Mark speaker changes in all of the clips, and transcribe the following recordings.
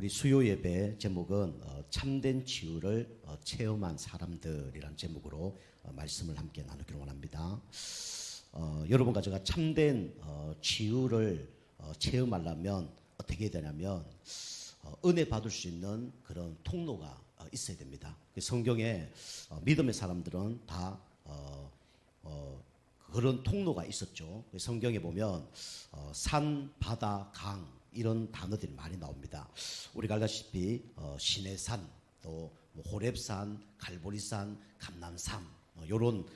Speaker 1: 우리 수요 예배 제목은 참된 치유를 체험한 사람들이란 제목으로 말씀을 함께 나누기를 원합니다. 여러분과 제가 참된 치유를 체험하려면 어떻게 해야 되냐면 은혜 받을 수 있는 그런 통로가 있어야 됩니다. 성경에 믿음의 사람들은 다 그런 통로가 있었죠. 성경에 보면 산, 바다, 강 이런 단어들이 많이 나옵니다. 우리가 알다시피 시내산, 또 호렙산, 갈보리산, 감람산 이런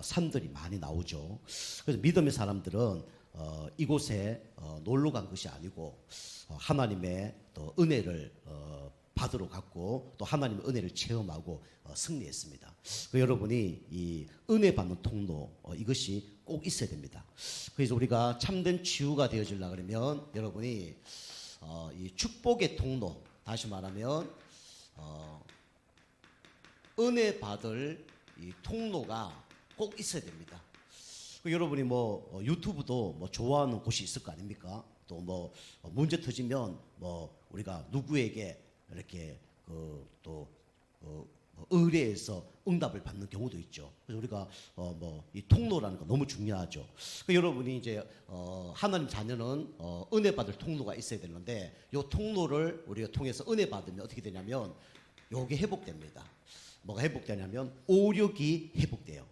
Speaker 1: 산들이 많이 나오죠. 그래서 믿음의 사람들은 이곳에 놀러 간 것이 아니고 하나님의 또 은혜를 받으러 갔고 또 하나님의 은혜를 체험하고 승리했습니다. 여러분이 이 은혜 받는 통로 이것이 꼭 있어야 됩니다. 그래서 우리가 참된 치유가 되어지려고 그러면 여러분이 이 축복의 통로, 다시 말하면 은혜 받을 이 통로가 꼭 있어야 됩니다. 여러분이 유튜브도 좋아하는 곳이 있을 거 아닙니까? 또 문제 터지면 우리가 누구에게 이렇게 의뢰해서 응답을 받는 경우도 있죠. 그래서 우리가 이 통로라는 거 너무 중요하죠. 여러분이 이제 하나님 자녀는 은혜 받을 통로가 있어야 되는데 이 통로를 우리가 통해서 은혜 받으면 어떻게 되냐면 요게 회복됩니다. 뭐가 회복되냐면 오력이 회복돼요.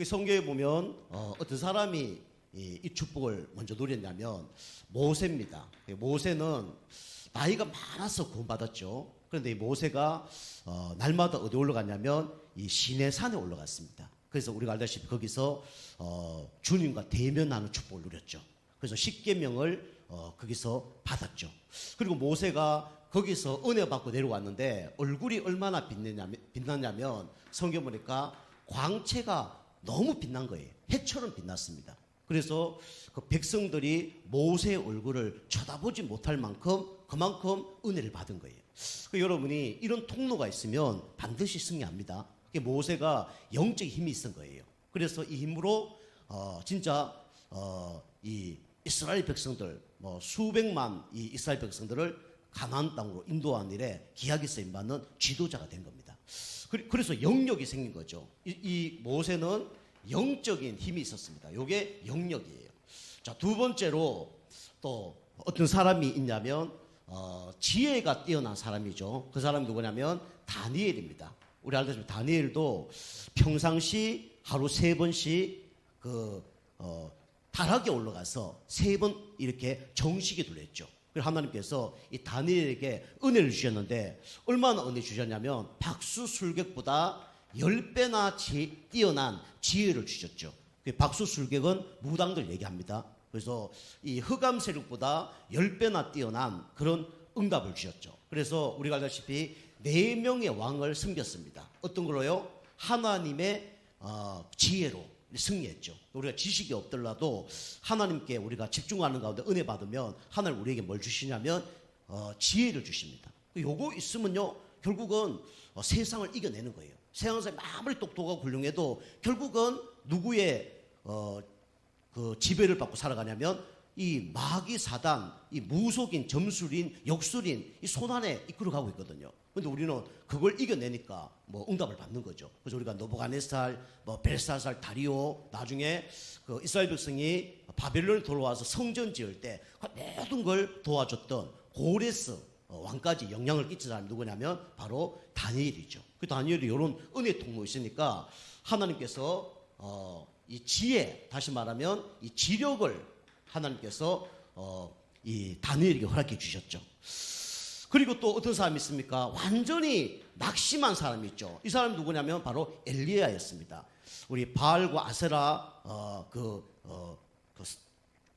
Speaker 1: 성경에 보면 어떤 사람이 이 축복을 먼저 누렸냐면 모세입니다. 모세는 나이가 많아서 구원받았죠. 그런데 이 모세가 날마다 어디 올라갔냐면 이 시내산에 올라갔습니다. 그래서 우리가 알다시피 거기서 주님과 대면하는 축복을 누렸죠. 그래서 십계명을 거기서 받았죠. 그리고 모세가 거기서 은혜 받고 내려왔는데 얼굴이 얼마나 빛났냐면 성경 보니까 광채가 너무 빛난 거예요. 해처럼 빛났습니다. 그래서 그 백성들이 모세의 얼굴을 쳐다보지 못할 만큼 그만큼 은혜를 받은 거예요. 여러분이 이런 통로가 있으면 반드시 승리합니다. 모세가 영적 힘이 있은 거예요. 그래서 이 힘으로 진짜 이 이스라엘 백성들 수백만 이 이스라엘 백성들을 가나안 땅으로 인도하는 일에 기하게 쓰임받는 지도자가 된 겁니다. 그래서 영역이 생긴 거죠. 이 모세는 영적인 힘이 있었습니다. 이게 영역이에요. 자, 두 번째로 또 어떤 사람이 있냐면 지혜가 뛰어난 사람이죠. 그 사람이 누구냐면 다니엘입니다. 우리 알다시피 다니엘도 평상시 하루 3번씩 다락에 올라가서 3번 이렇게 정식에 둘렸죠. 그래서 하나님께서 이 다니엘에게 은혜를 주셨는데 얼마나 은혜 주셨냐면 박수술객보다 10배나 뛰어난 지혜를 주셨죠. 박수술객은 무당들 얘기합니다. 그래서 이 흑암 세력보다 10배나 뛰어난 그런 응답을 주셨죠. 그래서 우리가 알다시피 4명의 왕을 섬겼습니다. 어떤 걸로요? 하나님의 지혜로 승리했죠. 우리가 지식이 없더라도 하나님께 우리가 집중하는 가운데 은혜 받으면 하나님 우리에게 뭘 주시냐면 지혜를 주십니다. 요거 있으면요 결국은 세상을 이겨내는 거예요. 세상 사람이 아무리 똑똑하고 훌륭해도 결국은 누구의 그 지배를 받고 살아가냐면 이 마귀 사단, 이 무속인, 점술인, 역술인 이 손 안에 이끌어가고 있거든요. 근데 우리는 그걸 이겨내니까 응답을 받는 거죠. 그래서 우리가 느부갓네살, 벨사살, 다리오, 나중에 그 이스라엘 백성이 바벨론에 돌아와서 성전 지을 때 모든 걸 도와줬던 고레스 왕까지 영향을 끼친 사람이 누구냐면 바로 다니엘이죠. 그 다니엘이 이런 은혜 통로 있으니까 하나님께서 이 지혜, 다시 말하면 이 지력을 하나님께서 이 다니엘에게 허락해 주셨죠. 그리고 또 어떤 사람이 있습니까? 완전히 낙심한 사람이 있죠. 이 사람이 누구냐면 바로 엘리야였습니다. 우리 바알과 아세라 그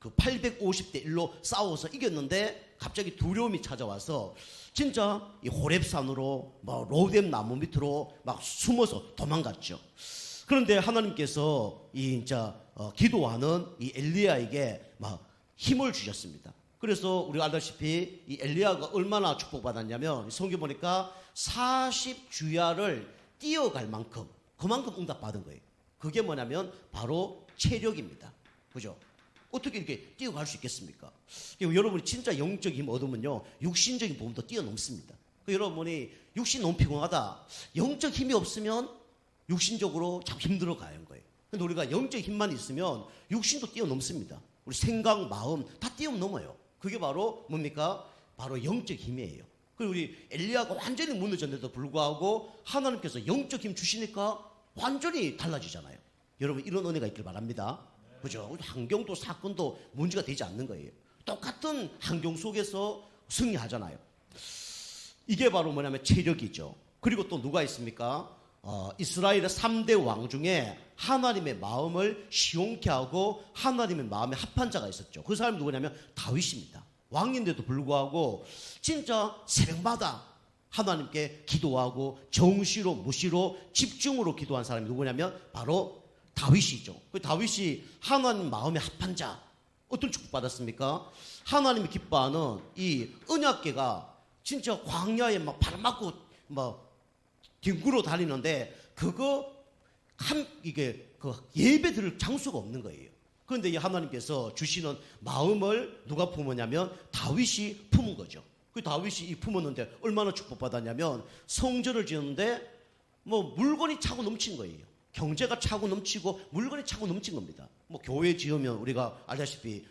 Speaker 1: 850대 1로 싸워서 이겼는데 갑자기 두려움이 찾아와서 진짜 이 호렙산으로 로뎀 나무 밑으로 막 숨어서 도망갔죠. 그런데 하나님께서 이 기도하는 이 엘리야에게 막 힘을 주셨습니다. 그래서 우리가 알다시피 이 엘리야가 얼마나 축복받았냐면 성경 보니까 40주야를 뛰어갈 만큼 그만큼 응답받은 거예요. 그게 뭐냐면 바로 체력입니다. 그죠? 어떻게 이렇게 뛰어갈 수 있겠습니까? 여러분이 진짜 영적인 힘 얻으면요, 육신적인 부분도 뛰어넘습니다. 여러분이 육신 너무 피곤하다, 영적 힘이 없으면 육신적으로 참 힘들어 가는 거예요. 근데 우리가 영적 힘만 있으면 육신도 뛰어넘습니다. 우리 생각, 마음 다 뛰어넘어요. 그게 바로 뭡니까? 바로 영적 힘이에요. 그리고 우리 엘리야가 완전히 무너졌는데도 불구하고 하나님께서 영적 힘 주시니까 완전히 달라지잖아요. 여러분, 이런 은혜가 있길 바랍니다. 그죠? 환경도 사건도 문제가 되지 않는 거예요. 똑같은 환경 속에서 승리하잖아요. 이게 바로 뭐냐면 체력이죠. 그리고 또 누가 있습니까? 이스라엘의 3대 왕 중에 하나님의 마음을 시원케 하고 하나님의 마음에 합한 자가 있었죠. 그 사람이 누구냐면 다윗입니다. 왕인데도 불구하고 진짜 새벽마다 하나님께 기도하고 정시로 무시로 집중으로 기도한 사람이 누구냐면 바로 다윗이죠. 그 다윗이 하나님 마음에 합한 자, 어떤 축복 받았습니까? 하나님이 기뻐하는 이 언약궤가 진짜 광야에 막 바람 맞고 막 뒹굴어 다니는데 그거 이게 그 예배 드릴 장소가 없는 거예요. 그런데 이 하나님께서 주시는 마음을 누가 품었냐면 다윗이 품은 거죠. 그 다윗이 이 품었는데 얼마나 축복받았냐면 성전을 지었는데 뭐 물건이 차고 넘친 거예요. 경제가 차고 넘치고 물건이 차고 넘친 겁니다. 뭐 교회 지으면 우리가 알다시피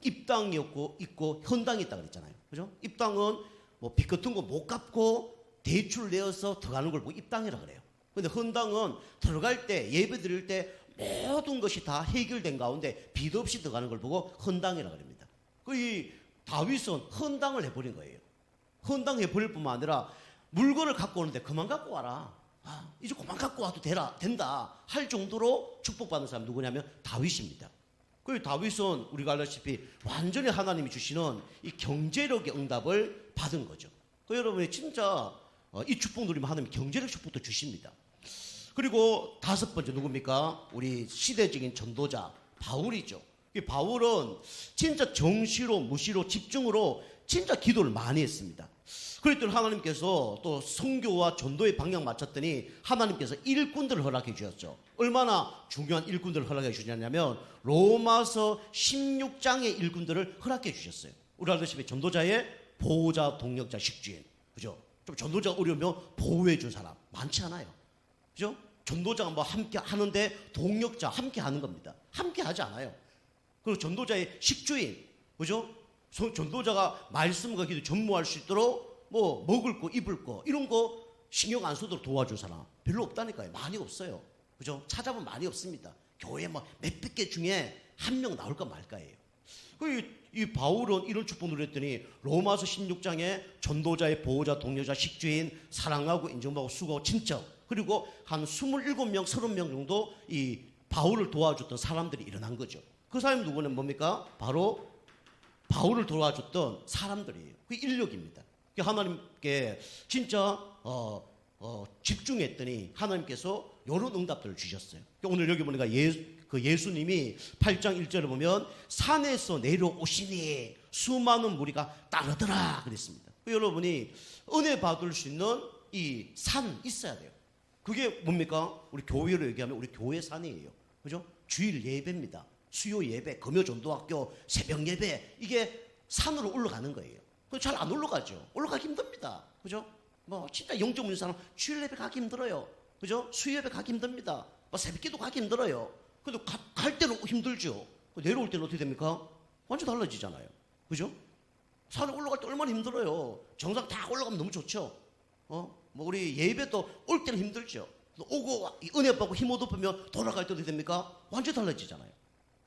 Speaker 1: 입당이 있고 헌당이 있다고 그랬잖아요. 그죠? 입당은 뭐 빚 같은 거 못 갚고 대출 내어서 들어가는 걸 보고 입당이라 그래요. 근데 헌당은 들어갈 때 예배 드릴 때 모든 것이 다 해결된 가운데 빚 없이 들어가는 걸 보고 헌당이라 그럽니다. 이 다윗은 헌당을 해버린 거예요. 헌당해 버릴 뿐만 아니라 물건을 갖고 오는데 그만 갖고 와라. 이제 그만 갖고 와도 된다 할 정도로 축복받는 사람 누구냐면 다윗입니다. 그 다윗은 우리가 알다시피 완전히 하나님이 주시는 이 경제력의 응답을 받은 거죠. 그 여러분이 진짜 이 축복 누리면 하나님이 경제력 축복도 주십니다. 그리고 다섯 번째 누굽니까? 우리 시대적인 전도자 바울이죠. 이 바울은 진짜 정시로 무시로 집중으로 진짜 기도를 많이 했습니다. 그랬더니 하나님께서 또 선교와 전도의 방향 맞췄더니 하나님께서 일꾼들을 허락해 주셨죠. 얼마나 중요한 일꾼들을 허락해 주셨냐면 로마서 16장의 일꾼들을 허락해 주셨어요. 우리 알다시피 전도자의 보호자, 동력자, 식주인. 그죠? 좀 전도자가 어려우면 보호해 준 사람 많지 않아요. 그죠? 전도자가 뭐 함께 하는데 동력자 함께 하는 겁니다. 함께 하지 않아요. 그리고 전도자의 식주인. 그죠? 전도자가 말씀과 기도 전무할 수 있도록 뭐 먹을 거, 입을 거 이런 거 신경 안 쓰도록 도와줄 사람 별로 없다니까요. 많이 없어요. 그죠? 찾아보면 많이 없습니다. 교회 뭐 몇백 개 중에 한 명 나올까 말까예요. 이 바울은 이런 축복 누렸더니 로마서 16장에 전도자의 보호자, 동료자, 식주인, 사랑하고 인정받고 수고하고 친척 그리고 한 27명, 30명 정도 이 바울을 도와줬던 사람들이 일어난 거죠. 그 사람이 누구는 뭡니까? 바로 바울을 도와줬던 사람들이에요. 그 인력입니다. 하나님께 진짜 집중했더니 하나님께서 이런 응답들을 주셨어요. 오늘 여기 보니까 예수님이 8장 1절에 보면 산에서 내려오시니 수많은 무리가 따르더라 그랬습니다. 여러분이 은혜 받을 수 있는 이 산 있어야 돼요. 그게 뭡니까? 우리 교회로 얘기하면 우리 교회 산이에요. 그죠? 주일 예배입니다. 수요 예배, 금요 전도학교, 새벽 예배 이게 산으로 올라가는 거예요. 잘 안 올라가죠. 올라가기 힘듭니다. 그죠? 뭐 진짜 영적 문제 사람 주일 예배 가기 힘들어요. 그죠? 수요 예배 가기 힘듭니다. 새벽 기도 가기 힘들어요. 근데 갈 때는 힘들죠. 내려올 때는 어떻게 됩니까? 완전 달라지잖아요. 그죠? 산에 올라갈 때 얼마나 힘들어요. 정상 다 올라가면 너무 좋죠. 뭐 우리 예배도 올 때는 힘들죠. 오고 은혜 받고 힘 얻어보면 돌아갈 때 어떻게 됩니까? 완전 달라지잖아요.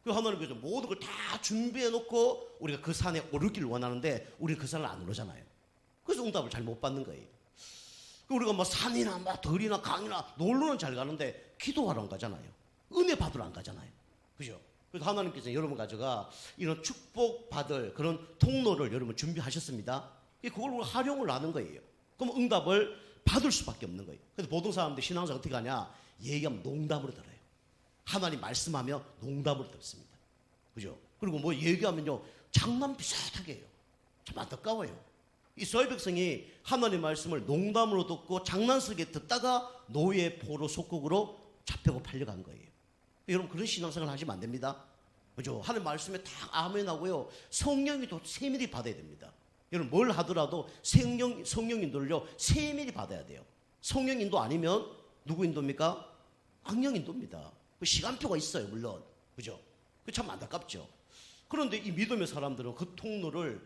Speaker 1: 그 하나님께서 모든 걸 다 준비해 놓고 우리가 그 산에 오르기를 원하는데 우리는 그 산을 안 오르잖아요. 그래서 응답을 잘 못 받는 거예요. 우리가 뭐 산이나 뭐 들이나 강이나 놀러는 잘 가는데 기도하러 안 가잖아요. 은혜 받으러 안 가잖아요. 그죠? 그래서 하나님께서 여러분 가져가 이런 축복 받을 그런 통로를 여러분 준비하셨습니다. 그걸 활용을 하는 거예요. 그럼 응답을 받을 수밖에 없는 거예요. 그래서 보통 사람들 신앙생활 어떻게 하냐? 얘기하면 농담으로 들어요. 하나님 말씀하며 농담으로 듣습니다. 그죠? 그리고 뭐 얘기하면요 장난 비슷하게 해요. 참 안타까워요. 이스라엘 백성이 하나님 말씀을 농담으로 듣고 장난스럽게 듣다가 노예 포로 속국으로 잡혀고 팔려간 거예요. 여러분 그런 신앙생활 하시면 안 됩니다. 그죠? 하나님 말씀에 다 아멘하고요. 성령이 또 세밀히 받아야 됩니다. 여러분 뭘 하더라도 성령 인도를요 세밀히 받아야 돼요. 성령 인도 아니면 누구 인도입니까? 악령 인도입니다. 시간표가 있어요, 물론. 그죠? 그 참 안타깝죠. 그런데 이 믿음의 사람들은 그 통로를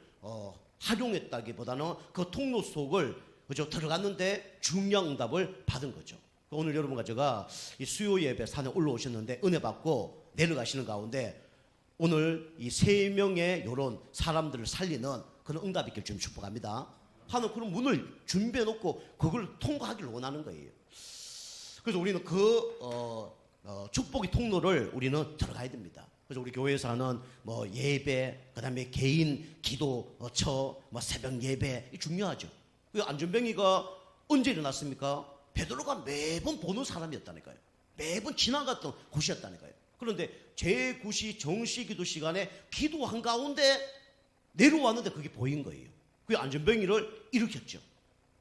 Speaker 1: 활용했다기보다는 그 통로 속을 그죠? 들어갔는데 중요한 응답을 받은 거죠. 오늘 여러분과 제가 이 수요 예배 산에 올라오셨는데 은혜 받고 내려가시는 가운데 오늘 이 3명의 이런 사람들을 살리는 그런 응답이 있길 좀 축복합니다. 하는 그런 문을 준비해 놓고 그걸 통과하기를 원하는 거예요. 그래서 우리는 그 축복의 통로를 우리는 들어가야 됩니다. 그래서 우리 교회에서 하는 뭐 예배, 그다음에 개인 기도처, 뭐 새벽 예배 중요하죠. 그 안전병이가 언제 일어났습니까? 베드로가 매번 보는 사람이었다니까요. 매번 지나갔던 곳이었다니까요. 그런데 제9시 정시기도 시간에 기도한 가운데 내려왔는데 그게 보인 거예요. 그게 안전병이를 일으켰죠.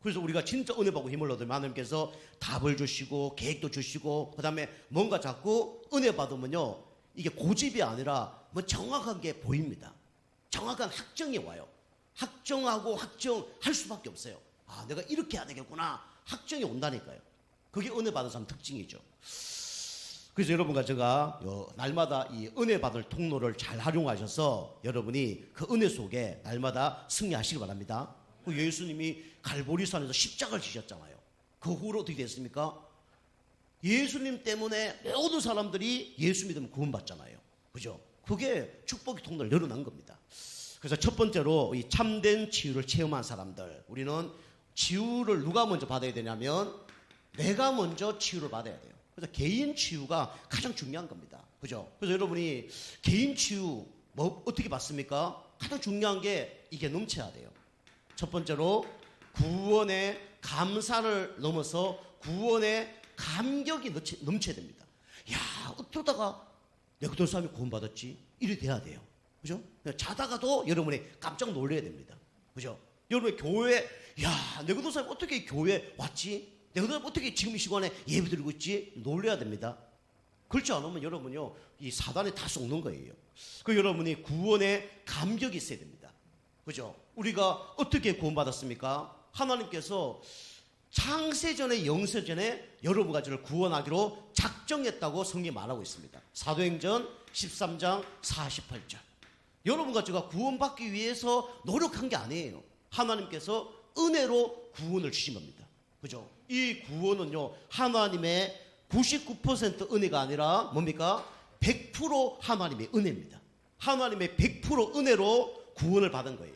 Speaker 1: 그래서 우리가 진짜 은혜 받고 힘을 얻으면 하나님께서 답을 주시고 계획도 주시고 그다음에 뭔가 자꾸 은혜 받으면요 이게 고집이 아니라 뭐 정확한 게 보입니다. 정확한 확정이 와요. 확정하고 확정할 수밖에 없어요. 아 내가 이렇게 해야 되겠구나. 확정이 온다니까요. 그게 은혜 받은 사람 특징이죠. 그래서 여러분과 제가 날마다 이 은혜 받을 통로를 잘 활용하셔서 여러분이 그 은혜 속에 날마다 승리하시기 바랍니다. 그 예수님이 갈보리산에서 십자가를 지셨잖아요. 그 후로 어떻게 됐습니까? 예수님 때문에 모든 사람들이 예수 믿으면 구원받잖아요. 그죠? 그게 축복의 통로를 열어놓은 겁니다. 그래서 첫 번째로 이 참된 치유를 체험한 사람들, 우리는 치유를 누가 먼저 받아야 되냐면 내가 먼저 치유를 받아야 돼요. 그래서 개인 치유가 가장 중요한 겁니다. 그죠? 그래서 여러분이 개인 치유 뭐 어떻게 받습니까? 가장 중요한 게 이게 넘쳐야 돼요. 첫 번째로 구원의 감사를 넘어서 구원의 감격이 넘쳐야 됩니다. 야, 어쩌다가 내가 어떤 사람이 구원받았지? 이래 돼야 돼요. 그죠? 자다가도 여러분이 깜짝 놀라야 됩니다. 그죠? 여러분 교회, 야, 내가 어떤 사람이 어떻게 교회에 왔지? 내가 어떻게 지금 이 시간에 예배 드리고 있지? 놀라야 됩니다. 그렇지 않으면 여러분요, 이 사단에 다 속는 거예요. 그 여러분이 구원의 감격이 있어야 됩니다. 그죠? 우리가 어떻게 구원받았습니까? 하나님께서 창세전에 영세전에 여러 가지를 구원하기로 작정했다고 성경이 말하고 있습니다. 사도행전 13장 48절. 여러분과 제가 구원받기 위해서 노력한 게 아니에요. 하나님께서 은혜로 구원을 주신 겁니다. 그죠? 이 구원은요, 하나님의 99% 은혜가 아니라 뭡니까? 100% 하나님의 은혜입니다. 하나님의 100% 은혜로 구원을 받은 거예요.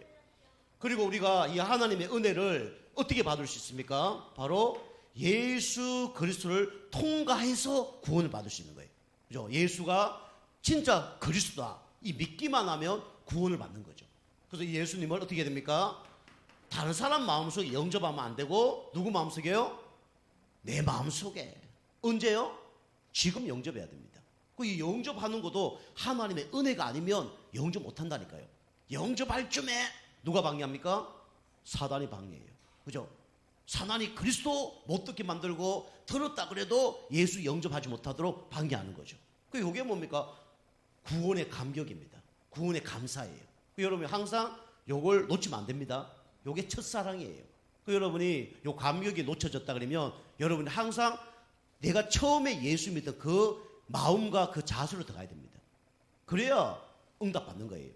Speaker 1: 그리고 우리가 이 하나님의 은혜를 어떻게 받을 수 있습니까? 바로 예수 그리스도를 통과해서 구원을 받을 수 있는 거예요. 그죠? 예수가 진짜 그리스도다. 이 믿기만 하면 구원을 받는 거죠. 그래서 이 예수님을 어떻게 해야 됩니까? 다른 사람 마음속에 영접하면 안 되고 누구 마음속에요? 내 마음속에. 언제요? 지금 영접해야 됩니다. 이 영접하는 것도 하나님의 은혜가 아니면 영접 못한다니까요. 영접할 쯤에 누가 방해합니까? 사단이 방해해요. 그죠? 사단이 그리스도 못 듣게 만들고 들었다 그래도 예수 영접하지 못하도록 방해하는 거죠. 이게 뭡니까? 구원의 감격입니다. 구원의 감사예요. 여러분이 항상 요걸 놓치면 안 됩니다. 요게 첫사랑이에요. 여러분이 요 감격이 놓쳐졌다 그러면 여러분이 항상 내가 처음에 예수 믿던 그 마음과 그 자세로 들어가야 됩니다. 그래야 응답 받는 거예요.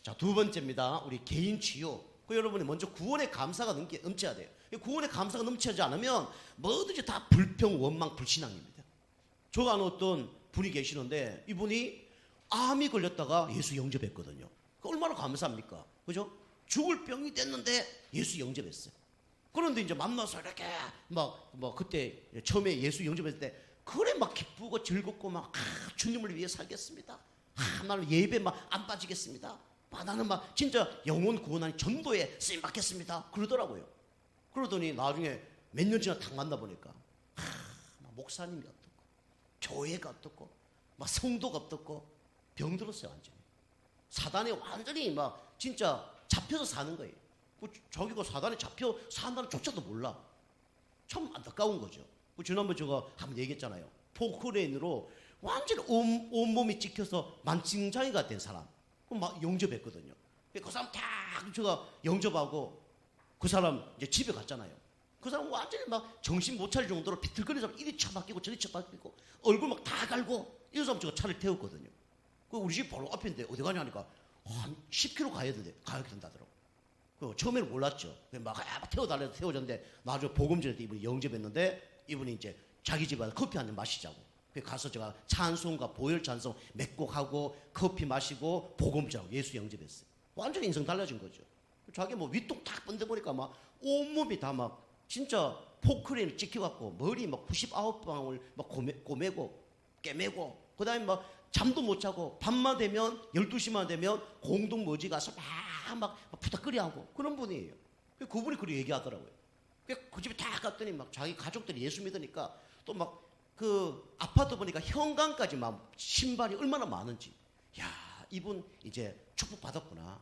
Speaker 1: 자, 두 번째입니다. 우리 개인 치유. 여러분이 먼저 구원의 감사가 넘쳐야 돼요. 구원의 감사가 넘치지 않으면 뭐든지 다 불평, 원망, 불신앙입니다. 저가 아는 어떤 분이 계시는데 이분이 암이 걸렸다가 예수 영접했거든요. 얼마나 감사합니까? 그죠? 죽을 병이 됐는데 예수 영접했어요. 그런데 이제 만나서 이렇게 그때 처음에 예수 영접했을 때 그래 막 기쁘고 즐겁고 주님을 위해 살겠습니다. 나는 예배 안 빠지겠습니다. 나는 진짜 영혼 구원하는 전도에 쓰임 받겠습니다. 그러더라고요. 그러더니 나중에 몇 년 지나 딱 만나보니까 목사님이 어떻고 교회가 어떻고 성도가 어떻고 병들었어요. 완전히 사단에 완전히 진짜 잡혀서 사는 거예요. 자기가 사단에 잡혀 산다는 조차도 몰라. 참 안타까운 거죠. 지난번에 제가 한번 얘기했잖아요. 포크레인으로 완전히 온몸이 찍혀서 만증장애가 된 사람. 막 영접했거든요. 그 사람 다 제가 영접하고 그 사람 이제 집에 갔잖아요. 그 사람 완전히 막 정신 못 차릴 정도로 비틀거리는 사람 이리 쳐박히고 저리 쳐박히고 얼굴 막 다 갈고 이런 사람 제가 차를 태웠거든요. 그 우리 집 바로 앞인데 어디 가냐 하니까 한 10km 가야 된다더라고. 그 처음에는 몰랐죠. 막 태워달래서 태워줬는데 나중에 복음 전에 이분이 영접했는데 이분이 이제 자기 집에 가서 커피 한 잔 마시자고. 그래서 가서 제가 찬송과 보혈 찬송 몇 곡 하고 커피 마시고 복음 전하고 예수 영접했어요. 완전히 인생 달라진 거죠. 자기 뭐 윗동 딱 번데 보니까 막 온몸이 다 막 진짜 포크레인을 찍혀갖고 머리 막 99방울 막 꼬매고 깨매고 그다음에 막 잠도 못 자고 밤만 되면 12시만 되면 공동머지 가서 막 부탁거리하고 그런 분이에요. 그분이 그렇게 얘기하더라고요. 그 집에 딱 갔더니 막 자기 가족들이 예수 믿으니까 또 막 그 아파트 보니까 현관까지 막 신발이 얼마나 많은지. 야, 이분 이제 축복 받았구나.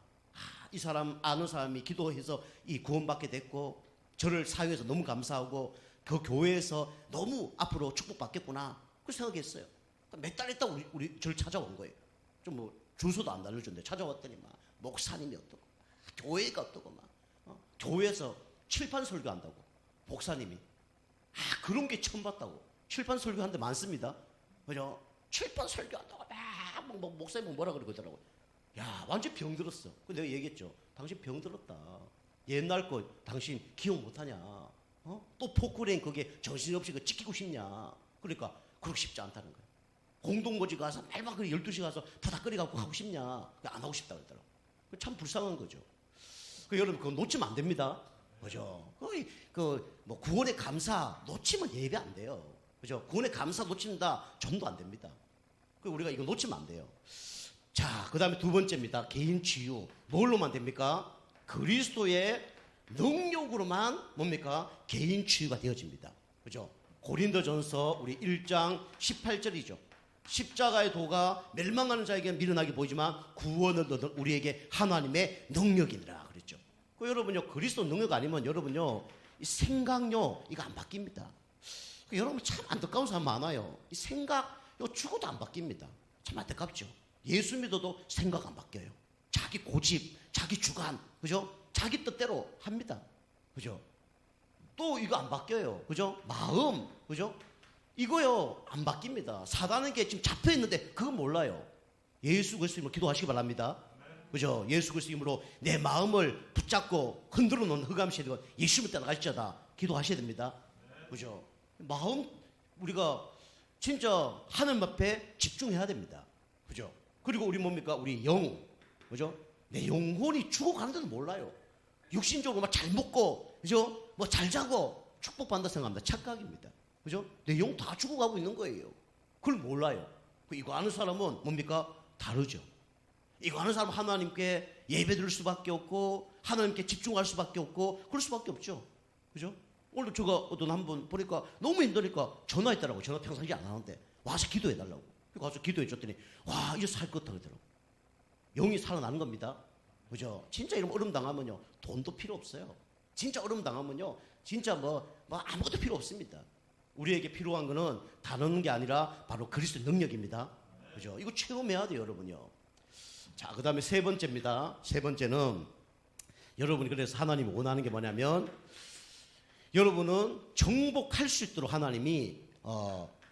Speaker 1: 이 사람 아는 사람이 기도해서 이 구원받게 됐고 저를 사회에서 너무 감사하고 그 교회에서 너무 앞으로 축복받겠구나. 그 생각했어요. 몇 달 있다 우리 저를 찾아온 거예요. 좀 뭐 주소도 안 알려줬는데 찾아왔더니 막 목사님이 어떻고 교회가 어떻고 막 교회에서 칠판 설교한다고 목사님이 그런 게 처음 봤다고. 칠판 설교하는 데 많습니다. 그죠? 칠판 설교한다고 막 목사님 뭐라 그러더라고요. 야, 완전 병들었어. 그 내가 얘기했죠. 당신 병들었다. 옛날 거 당신 기억 못하냐? 또 포크레인 거기에 정신없이 그 찍히고 싶냐? 그러니까 그렇게 쉽지 않다는 거야. 공동거지 가서 말만 그래 12시 가서 부닥거리 갖고 하고 싶냐? 안 하고 싶다 그러더라고. 참 불쌍한 거죠. 여러분 그거 놓치면 안 됩니다. 그죠? 뭐 구원의 감사 놓치면 예배 안 돼요. 그죠? 구원의 감사 놓친다 전도 안 됩니다. 우리가 이거 놓치면 안 돼요. 자, 그 다음에 두 번째입니다. 개인 치유. 뭘로만 됩니까? 그리스도의 능력으로만 뭡니까? 개인 치유가 되어집니다. 그죠? 고린도전서 우리 1장 18절이죠. 십자가의 도가 멸망하는 자에게 미련하게 보이지만 구원을 얻은 우리에게 하나님의 능력이니라 그랬죠. 여러분요, 그리스도 능력 아니면 여러분요, 이 생각요, 이거 안 바뀝니다. 여러분 참 안타까운 사람 많아요. 이 생각, 이거 죽어도 안 바뀝니다. 참 안타깝죠. 예수 믿어도 생각 안 바뀌어요. 자기 고집, 자기 주관, 그죠? 자기 뜻대로 합니다. 그죠? 또 이거 안 바뀌어요. 그죠? 마음, 그죠? 이거요, 안 바뀝니다. 사단에게 지금 잡혀 있는데 그거 몰라요. 예수 그리스도 이름으로 기도하시기 바랍니다. 그죠? 예수 그리스도 이름으로 내 마음을 붙잡고 흔들어 놓는 흑암시에 되고 예수를 따라갈지어다 기도하셔야 됩니다. 그죠? 마음, 우리가 진짜 하나님 앞에 집중해야 됩니다. 그죠? 그리고 우리 뭡니까? 우리 영, 그죠? 내 영혼이 죽어가는데도 몰라요. 육신적으로 막 잘 먹고, 그죠? 뭐 잘 자고 축복받는다 생각합니다. 착각입니다. 그죠? 내 영 다 죽어가고 있는 거예요. 그걸 몰라요. 이거 아는 사람은 뭡니까? 다르죠. 이거 아는 사람은 하나님께 예배 드릴 수밖에 없고, 하나님께 집중할 수밖에 없고, 그럴 수밖에 없죠. 그죠? 오늘 제가 어떤 한 분 보니까 너무 힘드니까 전화했더라고요. 전화 평상시 안 하는데. 와서 기도해달라고. 가서 기도해 줬더니, 와, 이제 살 것 같다 그러더라고요. 영이 살아나는 겁니다. 그죠? 진짜 이런 어려움 당하면요, 돈도 필요 없어요. 진짜 어려움 당하면요, 진짜 뭐 아무것도 필요 없습니다. 우리에게 필요한 거는 다른 게 아니라 바로 그리스도의 능력입니다. 그죠? 이거 체험해야 돼요, 여러분요. 자, 그 다음에 세 번째입니다. 세 번째는 여러분이 그래서 하나님이 원하는 게 뭐냐면 여러분은 정복할 수 있도록 하나님이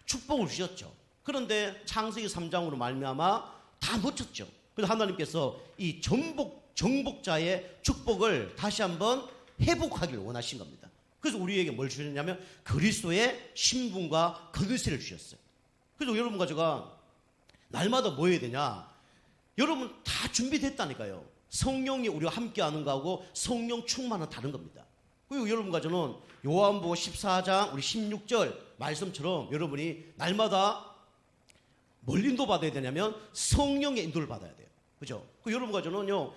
Speaker 1: 축복을 주셨죠. 그런데 창세기 3장으로 말미암아 다 놓쳤죠. 그래서 하나님께서 이 정복자의 축복을 다시 한번 회복하기를 원하신 겁니다. 그래서 우리에게 뭘 주셨냐면 그리스도의 신분과 권세를 주셨어요. 그래서 여러분과 제가 날마다 뭐 해야 되냐? 여러분 다 준비됐다니까요. 성령이 우리와 함께하는 거하고 성령 충만은 다른 겁니다. 그리고 여러분과 저는 요한복음 14장 우리 16절 말씀처럼 여러분이 날마다 뭘 인도받아야 되냐면 성령의 인도를 받아야 돼요. 그죠? 그 여러분과 저는요,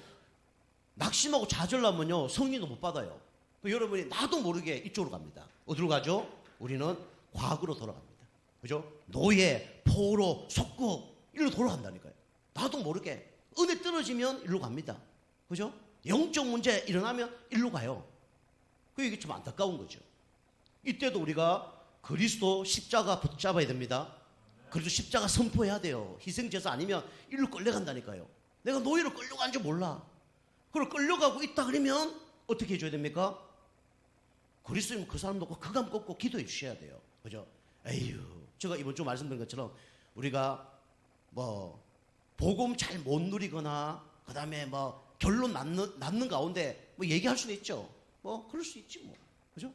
Speaker 1: 낙심하고 좌절하면요, 성령도 못 받아요. 그 여러분이 나도 모르게 이쪽으로 갑니다. 어디로 가죠? 우리는 과거로 돌아갑니다. 그죠? 노예, 포로, 속국, 이리로 돌아간다니까요. 나도 모르게. 은혜 떨어지면 이리로 갑니다. 그죠? 영적 문제 일어나면 이리로 가요. 이게 좀 안타까운 거죠. 이때도 우리가 그리스도 십자가 붙잡아야 됩니다. 그래서 십자가 선포해야 돼요. 희생제사 아니면 일로 끌려간다니까요. 내가 노예로 끌려간 줄 몰라. 그걸 끌려가고 있다 그러면 어떻게 해줘야 됩니까? 그리스도님 그 사람 놓고 그감 꺾고 기도해 주셔야 돼요. 그죠? 에휴, 제가 이번 주 말씀드린 것처럼 우리가 뭐 복음 잘 못 누리거나 그 다음에 뭐 결론 낳는 가운데 뭐 얘기할 수도 있죠. 뭐 그럴 수 있지 뭐. 그죠?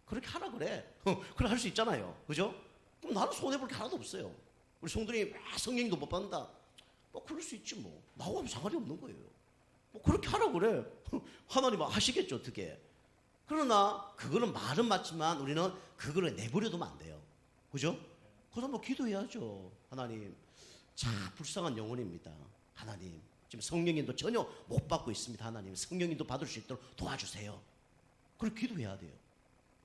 Speaker 1: 그렇게 하라 그래. 그래 할 수 있잖아요. 그죠? 그럼 나는 손해볼 게 하나도 없어요. 우리 성도님이 성령도 못 받는다. 뭐 그럴 수 있지 뭐. 나하고 상관이 없는 거예요. 뭐 그렇게 하라 그래. 하나님 하시겠죠 어떻게. 그러나 그거는 말은 맞지만 우리는 그거를 내버려두면 안 돼요. 그죠? 그래서 뭐 기도해야죠. 하나님 참 불쌍한 영혼입니다. 하나님 지금 성령님도 전혀 못 받고 있습니다. 하나님 성령님도 받을 수 있도록 도와주세요. 그렇게 기도해야 돼요.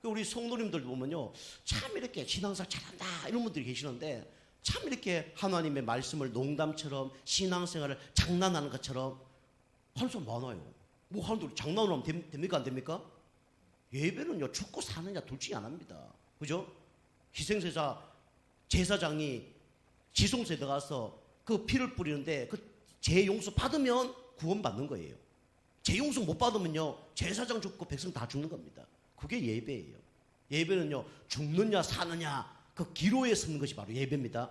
Speaker 1: 우리 성도님들 보면요 참 이렇게 신앙생활 잘한다 이런 분들이 계시는데 참 이렇게 하나님의 말씀을 농담처럼 신앙생활을 장난하는 것처럼 하는 사람 많아요. 뭐 하는데 장난으로 하면 됩니까 안 됩니까? 예배는요 죽고 사느냐 둘 중에 안 합니다. 그죠? 희생제사 제사장이 지성소에 들어가서 그 피를 뿌리는데 그 재용서 받으면 구원받는 거예요. 재용서 못 받으면요 제사장 죽고 백성 다 죽는 겁니다. 그게 예배예요. 예배는요 죽느냐 사느냐 그 기로에 서는 것이 바로 예배입니다.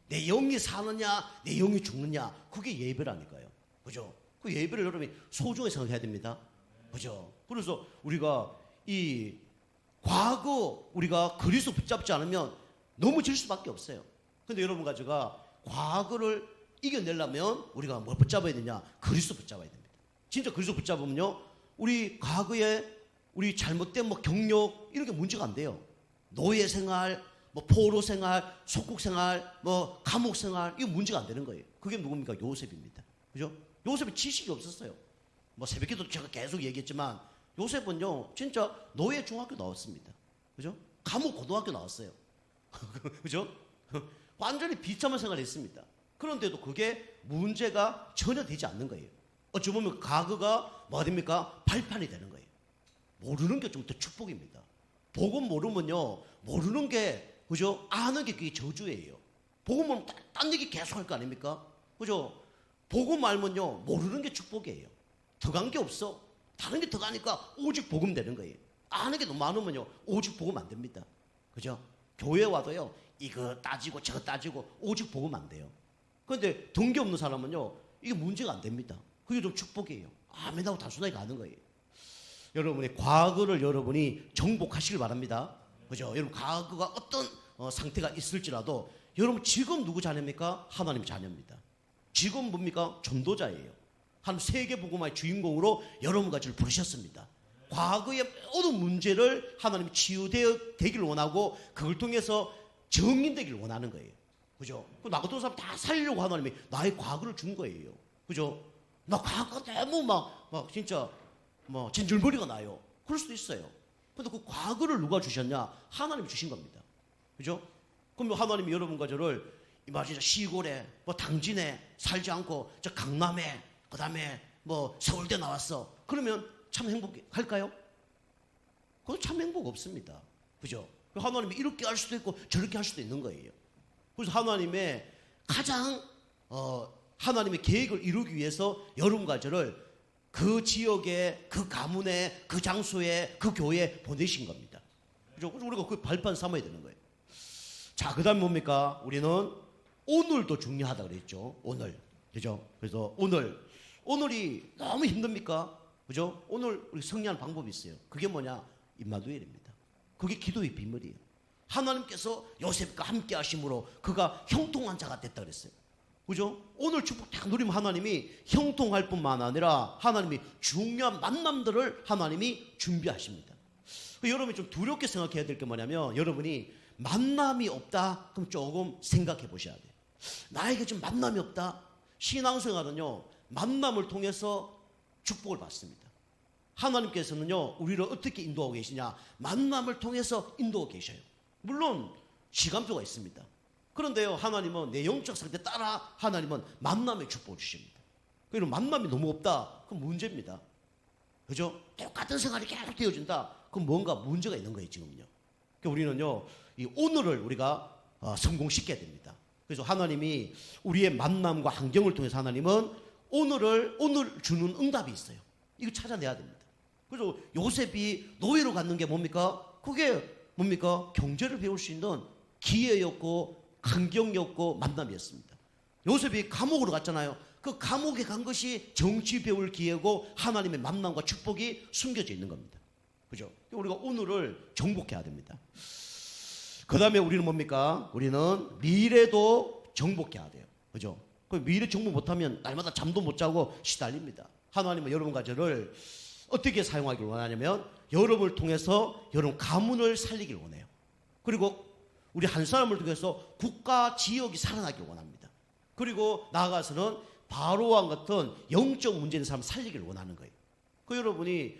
Speaker 1: 내 영이 사느냐 내 영이 죽느냐 그게 예배라니까요. 그죠? 그 예배를 여러분이 소중히 생각해야 됩니다. 그죠? 그래서 우리가 이 과거 우리가 그리스도 붙잡지 않으면 넘어질 수밖에 없어요. 근데 여러분과 제가 과거를 이겨내려면 우리가 뭘 붙잡아야 되냐? 그리스도 붙잡아야 됩니다. 진짜 그리스도 붙잡으면요 우리 과거에 우리 잘못된 뭐 경력 이런 게 문제가 안 돼요. 노예 생활, 뭐 포로 생활, 속국 생활, 뭐 감옥 생활 이거 문제가 안 되는 거예요. 그게 누굽니까? 요셉입니다. 그죠? 요셉이 지식이 없었어요. 뭐 새벽기도 제가 계속 얘기했지만 요셉은요 진짜 노예 중학교 나왔습니다. 그죠? 감옥 고등학교 나왔어요. 그죠? 완전히 비참한 생활을 했습니다. 그런데도 그게 문제가 전혀 되지 않는 거예요. 어찌 보면 과거가 뭐가 됩니까? 발판이 되는 거예요. 모르는 게 좀 더 축복입니다. 복음 모르면요 모르는 게 그죠? 아는 게 그게 저주예요. 복음 모르면 딴 얘기 계속 할 거 아닙니까? 그죠? 복음 알면요 모르는 게 축복이에요. 더 간 게 없어. 다른 게 더 가니까 오직 복음 되는 거예요. 아는 게 너무 많으면요 오직 복음 안 됩니다. 그죠? 교회 와도요 이거 따지고 저거 따지고 오직 복음 안 돼요. 그런데 돈 게 없는 사람은요 이게 문제가 안 됩니다. 그게 좀 축복이에요. 아멘 하고 단순하게 가는 거예요. 여러분의 과거를 여러분이 정복하시길 바랍니다. 그죠? 여러분 과거가 어떤 상태가 있을지라도 여러분 지금 누구 자녀입니까? 하나님 자녀입니다. 지금 뭡니까? 전도자예요. 한 세계복음화의 주인공으로 여러분과 저를 부르셨습니다. 과거의 모든 문제를 하나님이 치유되기를 원하고 그걸 통해서 정인되기를 원하는 거예요. 그죠? 나 같은 사람 다 살리려고 하나님이 나의 과거를 준 거예요. 그죠? 나 과거가 너무 막 진짜 뭐 진절머리가 나요. 그럴 수도 있어요. 근데 그 과거를 누가 주셨냐? 하나님이 주신 겁니다. 그죠? 그럼 하나님이 여러분과 저를 이 진짜 시골에 뭐 당진에 살지 않고 저 강남에 그다음에 뭐 서울대 나왔어. 그러면 참 행복할까요? 그거 참 행복 없습니다. 그죠? 하나님이 이렇게 할 수도 있고 저렇게 할 수도 있는 거예요. 그래서 하나님의 가장 하나님의 계획을 이루기 위해서 여러분과 저를 그 지역에 그 가문에 그 장소에 그 교회에 보내신 겁니다. 그죠? 그래서 우리가 그 발판 삼아야 되는 거예요. 자, 그 다음에 뭡니까? 우리는 오늘도 중요하다 그랬죠. 오늘. 그죠? 그래서 오늘이 너무 힘듭니까? 그죠? 오늘 우리 승리하는 방법이 있어요. 그게 뭐냐? 임마누엘입니다. 그게 기도의 비밀이에요. 하나님께서 요셉과 함께 하심으로 그가 형통한 자가 됐다 그랬어요. 그죠? 오늘 축복 딱 누리면 하나님이 형통할 뿐만 아니라 하나님이 중요한 만남들을 하나님이 준비하십니다. 여러분이 좀 두렵게 생각해야 될 게 뭐냐면 여러분이 만남이 없다? 그럼 조금 생각해 보셔야 돼요. 나에게 좀 만남이 없다? 신앙생활은요 만남을 통해서 축복을 받습니다. 하나님께서는요 우리를 어떻게 인도하고 계시냐? 만남을 통해서 인도하고 계셔요. 물론 시간표가 있습니다. 그런데요 하나님은 내 영적 상태 따라 하나님은 만남의 축복을 주십니다. 그럼 만남이 너무 없다? 그럼 문제입니다. 그죠? 똑같은 생활이 계속 되어진다? 그럼 뭔가 문제가 있는 거예요 지금요. 그러니까 우리는요 이 오늘을 우리가 성공시켜야 됩니다. 그래서 하나님이 우리의 만남과 환경을 통해서 하나님은 오늘 주는 응답이 있어요. 이거 찾아내야 됩니다. 그래서 요셉이 노예로 갔는 게 뭡니까? 그게 뭡니까? 경제를 배울 수 있는 기회였고 환경이었고 만남이었습니다. 요셉이 감옥으로 갔잖아요. 그 감옥에 간 것이 정치 배울 기회고 하나님의 만남과 축복이 숨겨져 있는 겁니다. 그죠? 우리가 오늘을 정복해야 됩니다. 그 다음에 우리는 뭡니까? 우리는 미래도 정복해야 돼요. 그죠? 그 미래 정복 못하면 날마다 잠도 못 자고 시달립니다. 하나님은 여러분과 저를 어떻게 사용하기를 원하냐면 여러분을 통해서 여러분 가문을 살리길 원해요. 그리고 우리 한 사람을 통해서 국가 지역이 살아나길 원합니다. 그리고 나아가서는 바로왕 같은 영적 문제 있는 사람을 살리길 원하는 거예요. 그 여러분이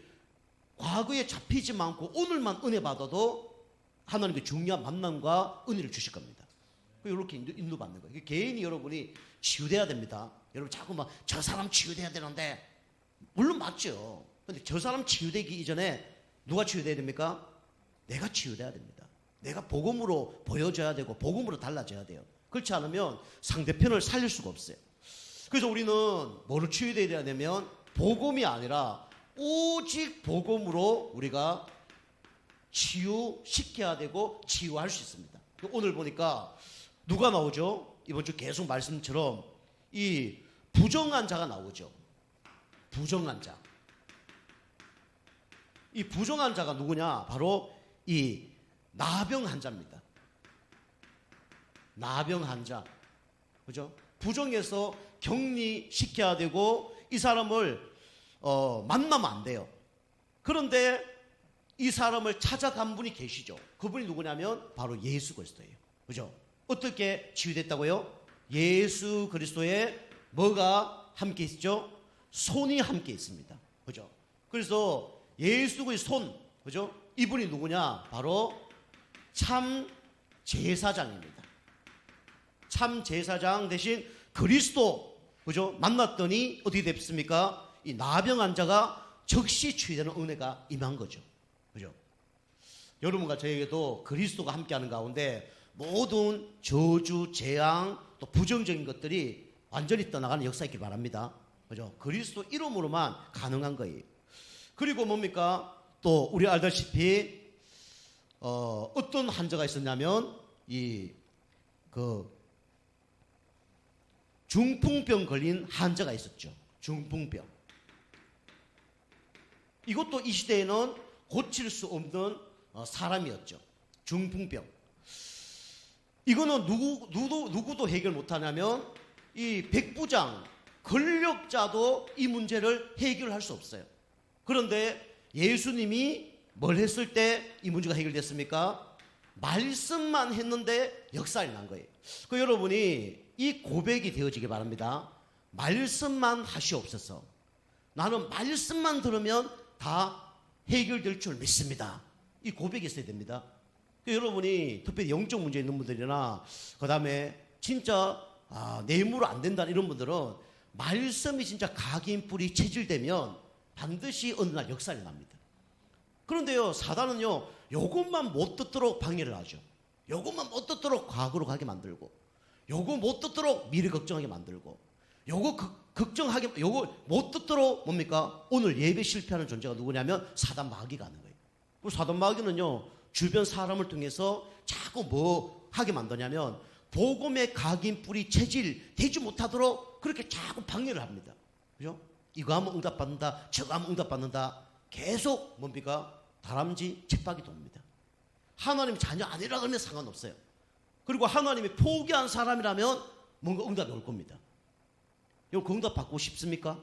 Speaker 1: 과거에 잡히지 않고 오늘만 은혜 받아도 하나님께 중요한 만남과 은혜를 주실 겁니다. 이렇게 인도받는 거예요. 개인이 여러분이 치유돼야 됩니다. 여러분 자꾸 막 저 사람 치유돼야 되는데 물론 맞죠. 근데 저 사람 치유되기 이전에 누가 치유돼야 됩니까? 내가 치유돼야 됩니다. 내가 복음으로 보여줘야 되고 복음으로 달라져야 돼요. 그렇지 않으면 상대편을 살릴 수가 없어요. 그래서 우리는 뭐를 치유돼야 되면 복음이 아니라 오직 복음으로 우리가 치유시켜야 되고 치유할 수 있습니다. 오늘 보니까 누가 나오죠? 이번 주 계속 말씀처럼 이 부정한 자가 나오죠. 부정한 자. 이 부정한 자가 누구냐? 바로 이 나병 환자입니다. 나병 환자. 그죠? 부정해서 격리시켜야 되고 이 사람을 만나면 안 돼요. 그런데 이 사람을 찾아간 분이 계시죠. 그분이 누구냐면 바로 예수 그리스도예요. 그죠? 어떻게 치유됐다고요? 예수 그리스도의 뭐가 함께 있죠? 손이 함께 있습니다. 그죠? 그래서 예수 그리스도의 손, 그죠? 이분이 누구냐? 바로 참 제사장입니다. 참 제사장 대신 그리스도, 그죠? 만났더니 어떻게 됐습니까? 이 나병 환자가 즉시 치유되는 은혜가 임한 거죠. 그죠? 여러분과 저에게도 그리스도가 함께하는 가운데 모든 저주, 재앙, 또 부정적인 것들이 완전히 떠나가는 역사 있길 바랍니다. 그죠? 그리스도 이름으로만 가능한 거예요. 그리고 뭡니까? 또 우리 알다시피 어떤 환자가 있었냐면 중풍병 걸린 환자가 있었죠. 중풍병. 이것도 이 시대에는 고칠 수 없는 사람이었죠. 중풍병. 이거는 누구도 해결 못하냐면 이 백부장, 권력자도 이 문제를 해결할 수 없어요. 그런데 예수님이 뭘 했을 때 이 문제가 해결됐습니까? 말씀만 했는데 역사가 난 거예요. 그 여러분이 이 고백이 되어지기 바랍니다. 말씀만 하시옵소서. 나는 말씀만 들으면 다 해결될 줄 믿습니다. 이 고백이 있어야 됩니다. 여러분이 특별히 영적 문제 있는 분들이나 그 다음에 진짜 내 힘으로 안 된다 이런 분들은 말씀이 진짜 각인뿔이 체질되면 반드시 어느 날 역사를 납니다. 그런데요, 사단은요, 요것만 못 듣도록 방해를 하죠. 요것만 못 듣도록 과거로 가게 만들고, 요거 못 듣도록 미래 걱정하게 만들고, 요거 못 듣도록 뭡니까? 오늘 예배 실패하는 존재가 누구냐면 사단 마귀가 하는 거예요. 그 사단 마귀는요, 주변 사람을 통해서 자꾸 뭐 하게 만드냐면 복음의 각인뿔이 체질되지 못하도록 그렇게 자꾸 방해를 합니다. 그죠? 이거 하면 응답받는다, 저거 하면 응답받는다. 계속 뭡니까? 다람쥐 쳇바퀴 돕니다. 하나님 자녀 아니라 그러면 상관없어요. 그리고 하나님이 포기한 사람이라면 뭔가 응답이 올 겁니다. 여러분, 그 응답 받고 싶습니까?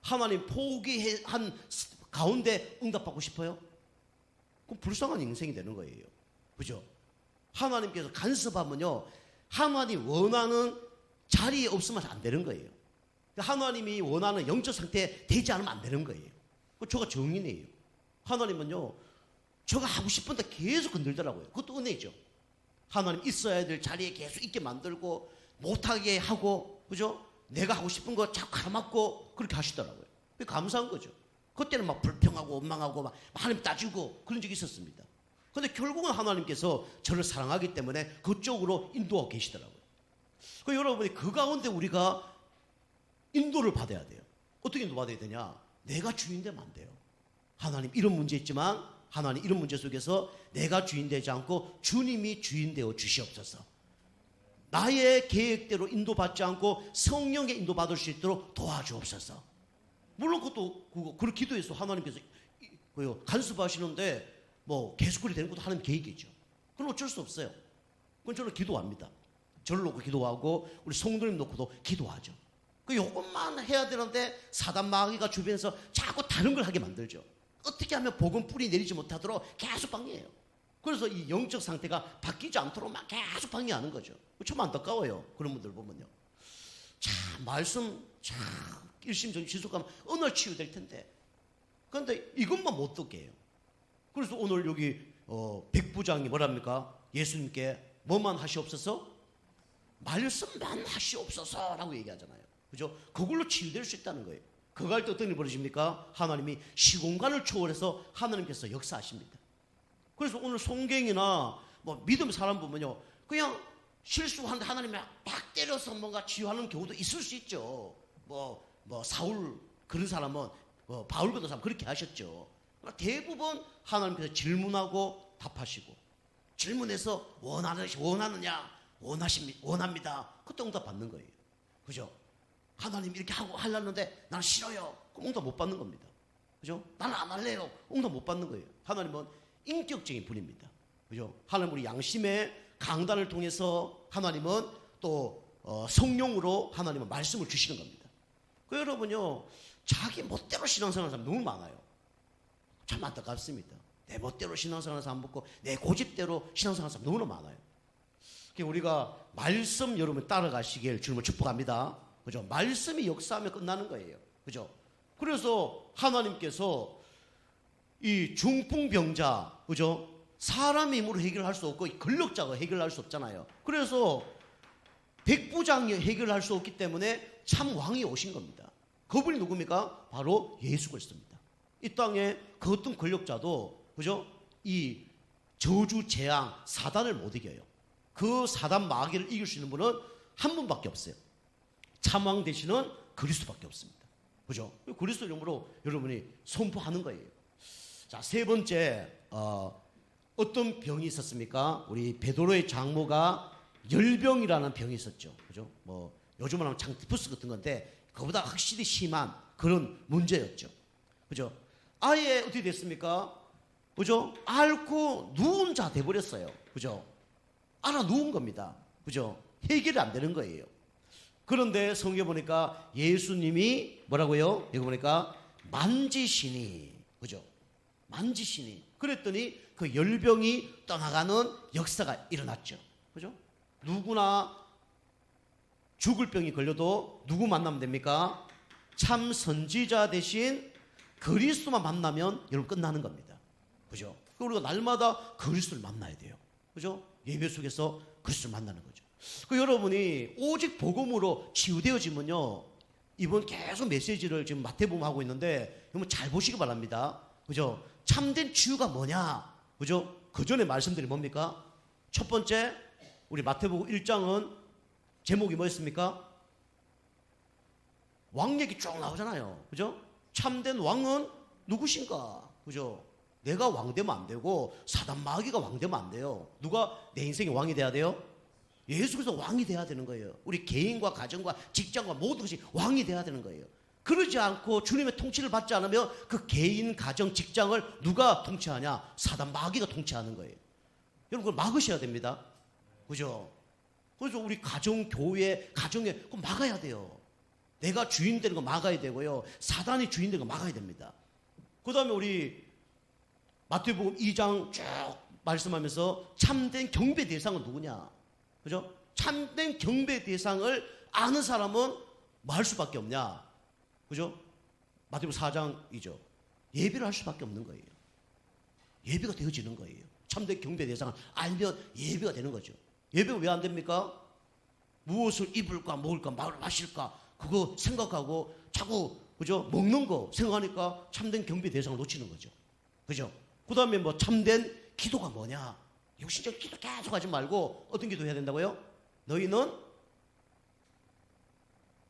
Speaker 1: 하나님 포기한 가운데 응답 받고 싶어요? 그럼 불쌍한 인생이 되는 거예요. 그죠? 하나님께서 간섭하면요, 하나님 원하는 자리에 없으면 안 되는 거예요. 하나님이 원하는 영적 상태에 되지 않으면 안 되는 거예요. 저가 정인이에요. 하나님은요, 저가 하고 싶은데 계속 건들더라고요. 그것도 은혜죠. 하나님 있어야 될 자리에 계속 있게 만들고 못하게 하고, 그죠? 내가 하고 싶은 거 자꾸 가맞고 그렇게 하시더라고요. 감사한 거죠. 그때는 막 불평하고 원망하고 막 하나님 따지고 그런 적이 있었습니다. 그런데 결국은 하나님께서 저를 사랑하기 때문에 그쪽으로 인도하고 계시더라고요. 그 여러분이 그 가운데 우리가 인도를 받아야 돼요. 어떻게 인도받아야 되냐? 내가 주인 되면 안 돼요. 하나님 이런 문제 있지만 하나님 이런 문제 속에서 내가 주인 되지 않고 주님이 주인 되어 주시옵소서. 나의 계획대로 인도받지 않고 성령의 인도받을 수 있도록 도와주옵소서. 물론 그것도 그렇게 기도해서 하나님께서 간섭하시는데 뭐 계속 그리 되는 것도 하나님 계획이죠. 그건 어쩔 수 없어요. 그건 저는 기도합니다. 저를 놓고 기도하고 우리 성도님 놓고도 기도하죠. 요것만 해야 되는데 사단 마귀가 주변에서 자꾸 다른 걸 하게 만들죠. 어떻게 하면 복음 뿌리 내리지 못하도록 계속 방해해요. 그래서 이 영적 상태가 바뀌지 않도록 막 계속 방해하는 거죠. 참 안타까워요. 그런 분들 보면요. 참 말씀 참 일심전심지속하면 어느 날 치유될 텐데. 그런데 이것만 못 듣게 해요. 그래서 오늘 여기 백부장이 뭐랍니까? 예수님께 뭐만 하시옵소서? 말씀만 하시옵소서라고 얘기하잖아요. 그죠? 그걸로 치유될 수 있다는 거예요. 그거 할 때 어떤 일이 벌어집니까? 하나님이 시공간을 초월해서 하나님께서 역사하십니다. 그래서 오늘 성경이나 뭐 믿음 사람 보면요, 그냥 실수하는데 하나님이 막 때려서 뭔가 치유하는 경우도 있을 수 있죠. 뭐 사울 그런 사람은 바울 같은 사람 그렇게 하셨죠. 대부분 하나님께서 질문하고 답하시고, 질문해서 원하느냐 원합니다. 그때 응답 받는 거예요. 그죠? 하나님 이렇게 하고 하려는데 나는 싫어요. 그럼 응답 못 받는 겁니다. 그죠? 나는 안 할래요. 응답 못 받는 거예요. 하나님은 인격적인 분입니다. 그죠? 하나님 우리 양심의 강단을 통해서 하나님은 또 성령으로 하나님은 말씀을 주시는 겁니다. 그 여러분요, 자기 멋대로 신앙생활하는 사람 너무 많아요. 참 안타깝습니다. 내 멋대로 신앙생활하는 사람 없고 내 고집대로 신앙생활하는 사람 너무나 많아요. 우리가 말씀 여러분 따라가시길 주님을 축복합니다. 그죠? 말씀이 역사하면 끝나는 거예요. 그죠? 그래서 하나님께서 이 중풍병자, 그죠? 사람의 힘으로 해결할 수 없고 권력자가 해결할 수 없잖아요. 그래서 백부장이 해결할 수 없기 때문에 참 왕이 오신 겁니다. 그분이 누굽니까? 바로 예수 그리스도입니다. 이 땅에 그 어떤 권력자도, 그죠? 이 저주, 재앙, 사단을 못 이겨요. 그 사단 마귀를 이길 수 있는 분은 한 분밖에 없어요. 참왕 되시는 그리스도밖에 없습니다. 그죠? 그리스도 이름으로 여러분이 선포하는 거예요. 자, 세 번째, 어떤 병이 있었습니까? 우리 베드로의 장모가 열병이라는 병이 있었죠. 그죠? 뭐 요즘은 하면 장티푸스 같은 건데 그보다 확실히 심한 그런 문제였죠. 그죠? 아예 어떻게 됐습니까? 그죠? 앓고 누운 자 돼버렸어요. 그죠? 알아 누운 겁니다. 그죠? 해결이 안 되는 거예요. 그런데 성경에 보니까 예수님이 뭐라고요? 여기 보니까 만지시니, 그죠? 만지시니. 그랬더니 그 열병이 떠나가는 역사가 일어났죠. 그죠? 누구나 죽을 병이 걸려도 누구 만나면 됩니까? 참 선지자 대신 그리스도만 만나면 여러분 끝나는 겁니다. 그죠? 우리가 날마다 그리스도를 만나야 돼요. 그죠? 예배 속에서 그리스도를 만나는 거죠. 여러분이 오직 복음으로 치유되어지면요, 이번 계속 메시지를 지금 마태복음 하고 있는데 여러분 잘 보시기 바랍니다. 그죠? 참된 치유가 뭐냐? 그죠? 그 전에 말씀드린 뭡니까? 첫 번째, 우리 마태복음 1장은 제목이 뭐였습니까? 왕 얘기 쭉 나오잖아요. 그죠? 참된 왕은 누구신가? 그죠? 내가 왕 되면 안 되고 사단 마귀가 왕 되면 안 돼요. 누가 내 인생의 왕이 돼야 돼요? 예수 그리스도 왕이 돼야 되는 거예요. 우리 개인과 가정과 직장과 모든 것이 왕이 돼야 되는 거예요. 그러지 않고 주님의 통치를 받지 않으면 그 개인, 가정, 직장을 누가 통치하냐? 사단 마귀가 통치하는 거예요. 여러분 그걸 막으셔야 됩니다. 그죠? 그래서 우리 가정, 교회, 가정에 그거 막아야 돼요. 내가 주인 되는 거 막아야 되고요. 사단이 주인 되는 거 막아야 됩니다. 그 다음에 우리 마태복음 2장 쭉 말씀하면서 참된 경배 대상은 누구냐? 그죠? 참된 경배 대상을 아는 사람은 뭐 할 수밖에 없냐? 그죠? 마태복음 4장이죠. 예배를 할 수밖에 없는 거예요. 예배가 되어지는 거예요. 참된 경배 대상을 알면 예배가 되는 거죠. 예배가 왜 안 됩니까? 무엇을 입을까, 먹을까, 마실까, 그거 생각하고 자꾸, 그죠? 먹는 거 생각하니까 참된 경배 대상을 놓치는 거죠. 그죠? 그 다음에 뭐 참된 기도가 뭐냐? 육신적 기도 계속 하지 말고 어떤 기도 해야 된다고요? 너희는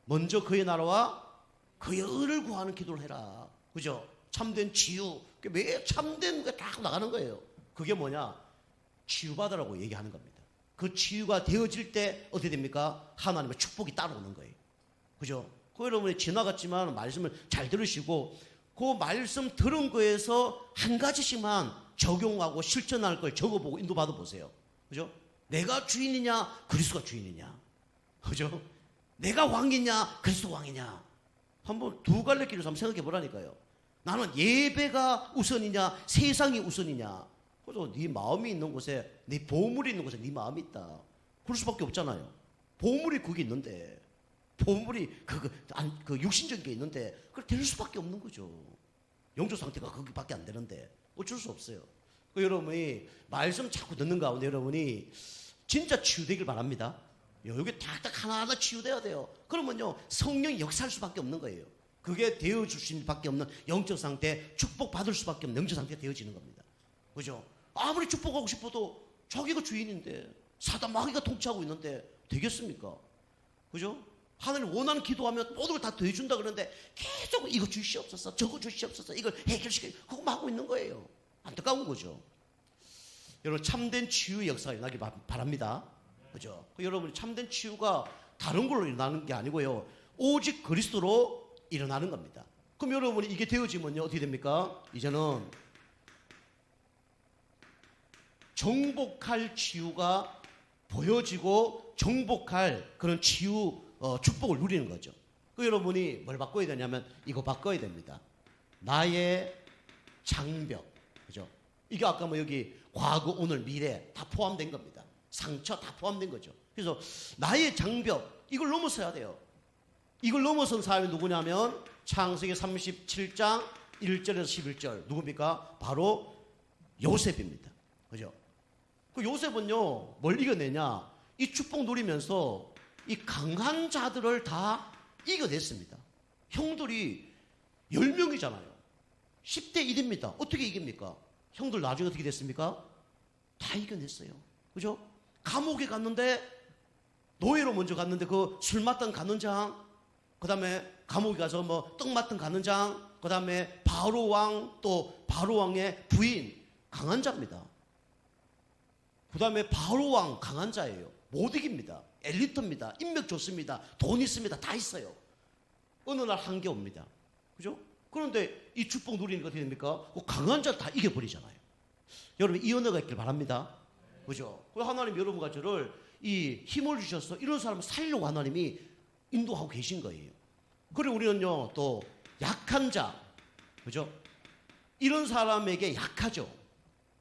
Speaker 1: 먼저 그의 나라와 그의 의를 구하는 기도를 해라. 그죠? 참된 치유. 매 참된 게 다 나가는 거예요. 그게 뭐냐? 치유받으라고 얘기하는 겁니다. 그 치유가 되어질 때 어떻게 됩니까? 하나님의 축복이 따라오는 거예요. 그죠? 그 여러분이 지나갔지만 말씀을 잘 들으시고 그 말씀 들은 거에서 한 가지씩만 적용하고 실천할 걸 적어보고 인도받아 보세요. 그죠? 내가 주인이냐 그리스도가 주인이냐. 그죠? 내가 왕이냐 그리스도 왕이냐. 한번 두 갈래 길을 한번 생각해 보라니까요. 나는 예배가 우선이냐 세상이 우선이냐. 그래서 네 마음이 있는 곳에 네 보물이 있는 곳에 네 마음이 있다. 그럴 수밖에 없잖아요. 보물이 그게 있는데 보물이 그 육신적인 게 있는데 그걸 될 수밖에 없는 거죠. 영적 상태가 거기밖에 안 되는데 어쩔 수 없어요. 여러분이 말씀 자꾸 듣는 가운데 여러분이 진짜 치유되길 바랍니다. 여기 탁탁 하나하나 치유돼야 돼요. 그러면요 성령이 역사할 수밖에 없는 거예요. 그게 되어주실 수밖에 없는 영적 상태, 축복받을 수밖에 없는 영적 상태가 되어지는 겁니다. 그죠? 아무리 축복하고 싶어도 자기가 주인인데 사단 마귀가 통치하고 있는데 되겠습니까? 그죠? 하나님 원하는 기도하면 모든 걸 다 더해준다 그러는데 계속 이거 주시옵소서 저거 주시옵소서 이걸 해결시켜 그거만 하고 있는 거예요. 안타까운 거죠. 여러분 참된 치유의 역사가 일어나길 바랍니다. 그죠? 여러분 참된 치유가 다른 걸로 일어나는 게 아니고요. 오직 그리스도로 일어나는 겁니다. 그럼 여러분이 이게 되어지면요 어떻게 됩니까? 이제는 정복할 치유가 보여지고 정복할 그런 치유 축복을 누리는 거죠. 그 여러분이 뭘 바꿔야 되냐면 이거 바꿔야 됩니다. 나의 장벽. 그죠? 이게 아까 뭐 여기 과거, 오늘, 미래 다 포함된 겁니다. 상처 다 포함된 거죠. 그래서 나의 장벽 이걸 넘어서야 돼요. 이걸 넘어선 사람이 누구냐면 창세기 37장 1절에서 11절 누굽니까? 바로 요셉입니다. 그죠? 그 요셉은요 뭘 이겨내냐? 이 축복 누리면서 이 강한 자들을 다 이겨냈습니다. 형들이 10명이잖아요. 10대 1입니다. 어떻게 이깁니까? 형들 나중에 어떻게 됐습니까? 다 이겨냈어요. 그죠? 감옥에 갔는데 노예로 먼저 갔는데 그 술 맡던 간원장, 그 다음에 감옥에 가서 뭐 떡 맡던 간원장, 그 다음에 바로 왕, 또 바로 왕의 부인 강한 자입니다. 그 다음에 바로 왕 강한 자예요. 못 이깁니다. 엘리트입니다. 인맥 좋습니다. 돈 있습니다. 다 있어요. 어느 날 한계 옵니다. 그죠? 그런데 이 축복 누리니까 어떻게 됩니까? 강한 자 다 이겨버리잖아요. 여러분 이 은혜가 있길 바랍니다. 그죠? 하나님 여러분과 저를 이 힘을 주셔서 이런 사람을 살리려고 하나님이 인도하고 계신 거예요. 그리고 우리는요 또 약한 자, 그죠? 이런 사람에게 약하죠.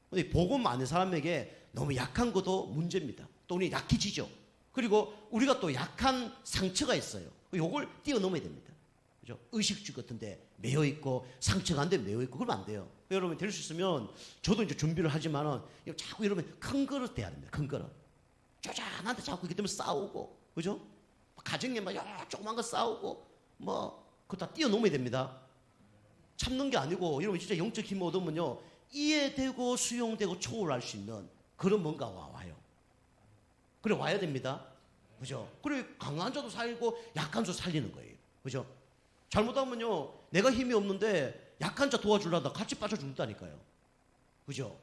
Speaker 1: 근데 복음 많은 사람에게 너무 약한 것도 문제입니다. 또 우리 약해지죠. 그리고 우리가 또 약한 상처가 있어요. 요걸 뛰어넘어야 됩니다. 그죠? 의식주 같은데 매여 있고 상처가 안 되면 매여 있고 그러면 안 돼요. 여러분 될 수 있으면 저도 이제 준비를 하지만은 자꾸 이러면 큰 그릇 돼야 됩니다. 큰 그릇. 쪼잔한데 자꾸 이렇게 되면 싸우고, 그죠? 가정에 막 조그만 거 싸우고 뭐 그거 다 뛰어넘어야 됩니다. 참는 게 아니고 여러분 진짜 영적 힘 얻으면요 이해되고 수용되고 초월할 수 있는 그런 뭔가가 와요. 그래 와야 됩니다. 그죠? 그래 강한 자도 살리고 약한 자도 살리는 거예요. 그죠? 잘못하면요 내가 힘이 없는데 약한 자 도와주려다 같이 빠져 죽는다니까요. 그죠?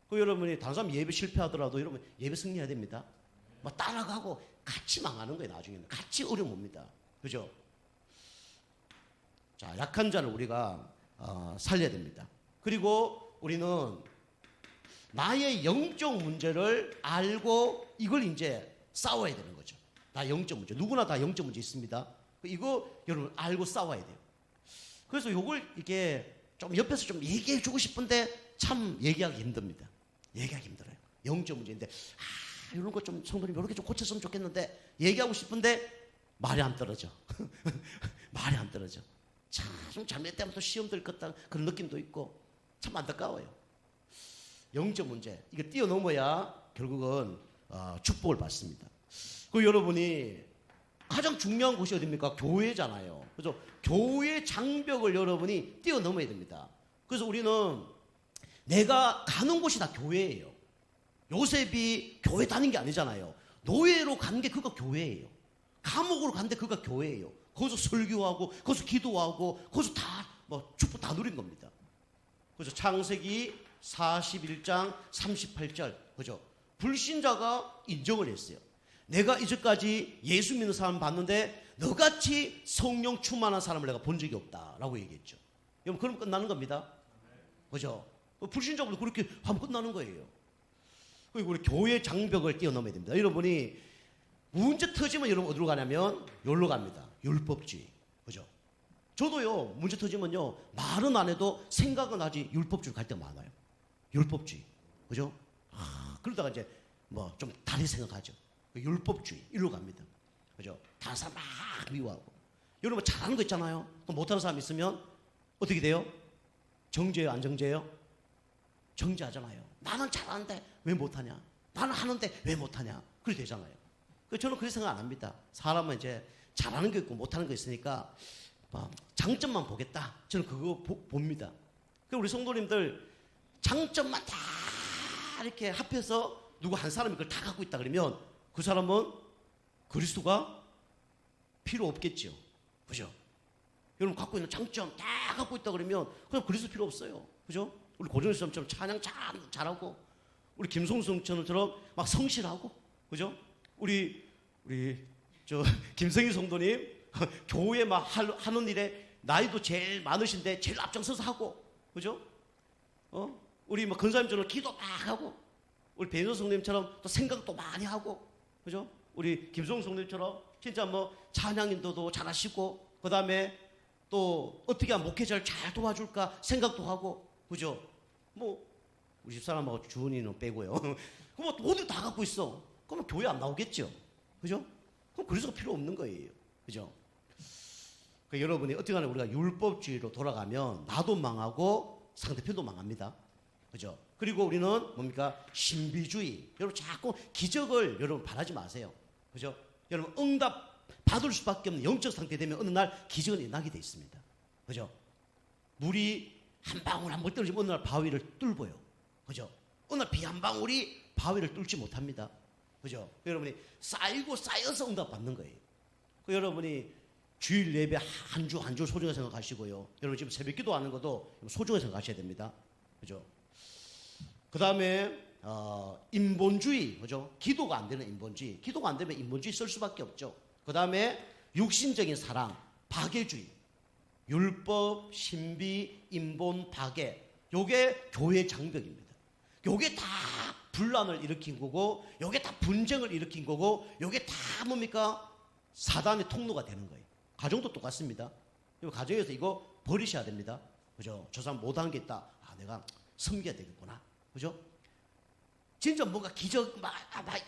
Speaker 1: 그 여러분이 다른 사람 예배 실패하더라도 여러분 예배 승리해야 됩니다. 막 따라가고 같이 망하는 거예요. 나중에는 같이 어려움 옵니다. 그죠? 자 약한 자를 우리가 살려야 됩니다. 그리고 우리는 나의 영적 문제를 알고 이걸 이제 싸워야 되는 거죠. 나 영적 문제. 누구나 다 영적 문제 있습니다. 이거 여러분 알고 싸워야 돼요. 그래서 이걸 이게 좀 옆에서 좀 얘기해 주고 싶은데 참 얘기하기 힘듭니다. 얘기하기 힘들어요. 영적 문제인데 이런 거 좀 성도님 이렇게 좀 고쳤으면 좋겠는데 얘기하고 싶은데 말이 안 떨어져. 말이 안 떨어져. 참 잘못되면 또 시험 들 것 같다 그런 느낌도 있고 참 안타까워요. 영적 문제 이거 뛰어넘어야 결국은 축복을 받습니다. 그 여러분이 가장 중요한 곳이 어디입니까? 교회잖아요. 그래서 교회 장벽을 여러분이 뛰어넘어야 됩니다. 그래서 우리는 내가 가는 곳이 다 교회예요. 요셉이 교회 다닌 게 아니잖아요. 노예로 간 게 그거 교회예요. 감옥으로 간 게 그거 교회예요. 거기서 설교하고 거기서 기도하고 거기서 다 뭐 축복 다 누린 겁니다. 그래서 창세기 41장 38절 그죠? 불신자가 인정을 했어요. 내가 이제까지 예수 믿는 사람 봤는데 너같이 성령 충만한 사람을 내가 본 적이 없다라고 얘기했죠. 여러분 그럼 끝나는 겁니다. 그죠? 불신자분도 그렇게 하면 끝나는 거예요. 그리고 우리 교회 장벽을 뛰어넘어야 됩니다. 여러분이 문제 터지면 여러분 어디로 가냐면 여기로 갑니다. 율법주의. 그죠? 저도요 문제 터지면요 말은 안 해도 생각은 하지 율법주의 갈 때가 많아요. 율법주의. 그죠? 그러다가 이제 뭐 좀 다른 생각하죠. 율법주의. 일로 갑니다. 그죠? 다른 사람 막 미워하고. 여러분 잘하는 거 있잖아요. 또 못하는 사람 있으면 어떻게 돼요? 정죄예요? 안 정죄예요? 정죄하잖아요. 나는 잘하는데 왜 못하냐? 나는 하는데 왜 못하냐? 그렇게 되잖아요. 저는 그렇게 생각 안 합니다. 사람은 이제 잘하는 게 있고 못하는 게 있으니까 장점만 보겠다. 저는 그거 봅니다. 우리 성도님들 장점만 다 이렇게 합해서 누구 한 사람이 그걸 다 갖고 있다 그러면 그 사람은 그리스도가 필요 없겠죠. 그죠? 여러분 갖고 있는 장점 다 갖고 있다 그러면 그냥 그리스도 필요 없어요. 그죠? 우리 고정일 사람처럼 찬양 잘하고 우리 김송성처럼 막 성실하고 그죠? 우리 저 김성희 성도님 교회 막 하는 일에 나이도 제일 많으신데 제일 앞장서서 하고 그죠? 우리 뭐 근사님처럼 기도 막 하고 우리 배현선 성도님처럼 또 생각도 많이 하고 그죠? 우리 김성 성도님처럼 진짜 뭐 찬양 인도도 잘하시고 그 다음에 또 어떻게 하면 목회자를 잘 도와줄까 생각도 하고 그죠? 뭐 우리 집사람하고 주은이는 빼고요. 그럼 모두 다 갖고 있어. 그러면 교회 안 나오겠죠. 그죠? 그럼 그리스도가 필요 없는 거예요. 그죠? 그러니까 여러분이 어떻게 하면 우리가 율법주의로 돌아가면 나도 망하고 상대편도 망합니다. 그죠? 그리고 우리는 뭡니까? 신비주의. 여러분 자꾸 기적을 여러분 바라지 마세요. 그죠? 여러분 응답 받을 수밖에 없는 영적 상태 되면 어느 날 기적은 일어나게 돼 있습니다. 그죠? 물이 한 방울 한 번 떨어지면 어느 날 바위를 뚫어요. 그죠? 어느 날 비 한 방울이 바위를 뚫지 못합니다. 그죠? 여러분이 쌓여서 응답 받는 거예요. 여러분이 주일 예배 한 주 한 주 소중하게 생각하시고요. 여러분 지금 새벽 기도 하는 것도 소중하게 생각하셔야 됩니다. 그죠? 그 다음에 인본주의, 그죠? 기도가 안 되는 인본주의. 기도가 안 되면 인본주의 쓸 수밖에 없죠. 그 다음에 육신적인 사랑, 박애주의. 율법, 신비, 인본, 박애. 요게 교회 장벽입니다. 요게 다 분란을 일으킨 거고, 요게 다 분쟁을 일으킨 거고, 요게 다 뭡니까? 사단의 통로가 되는 거예요. 가정도 똑같습니다. 가정에서 이거 버리셔야 됩니다. 그죠? 저 사람 못한 게 있다. 내가 섬겨야 되겠구나. 그죠? 진짜 뭔가 기적 막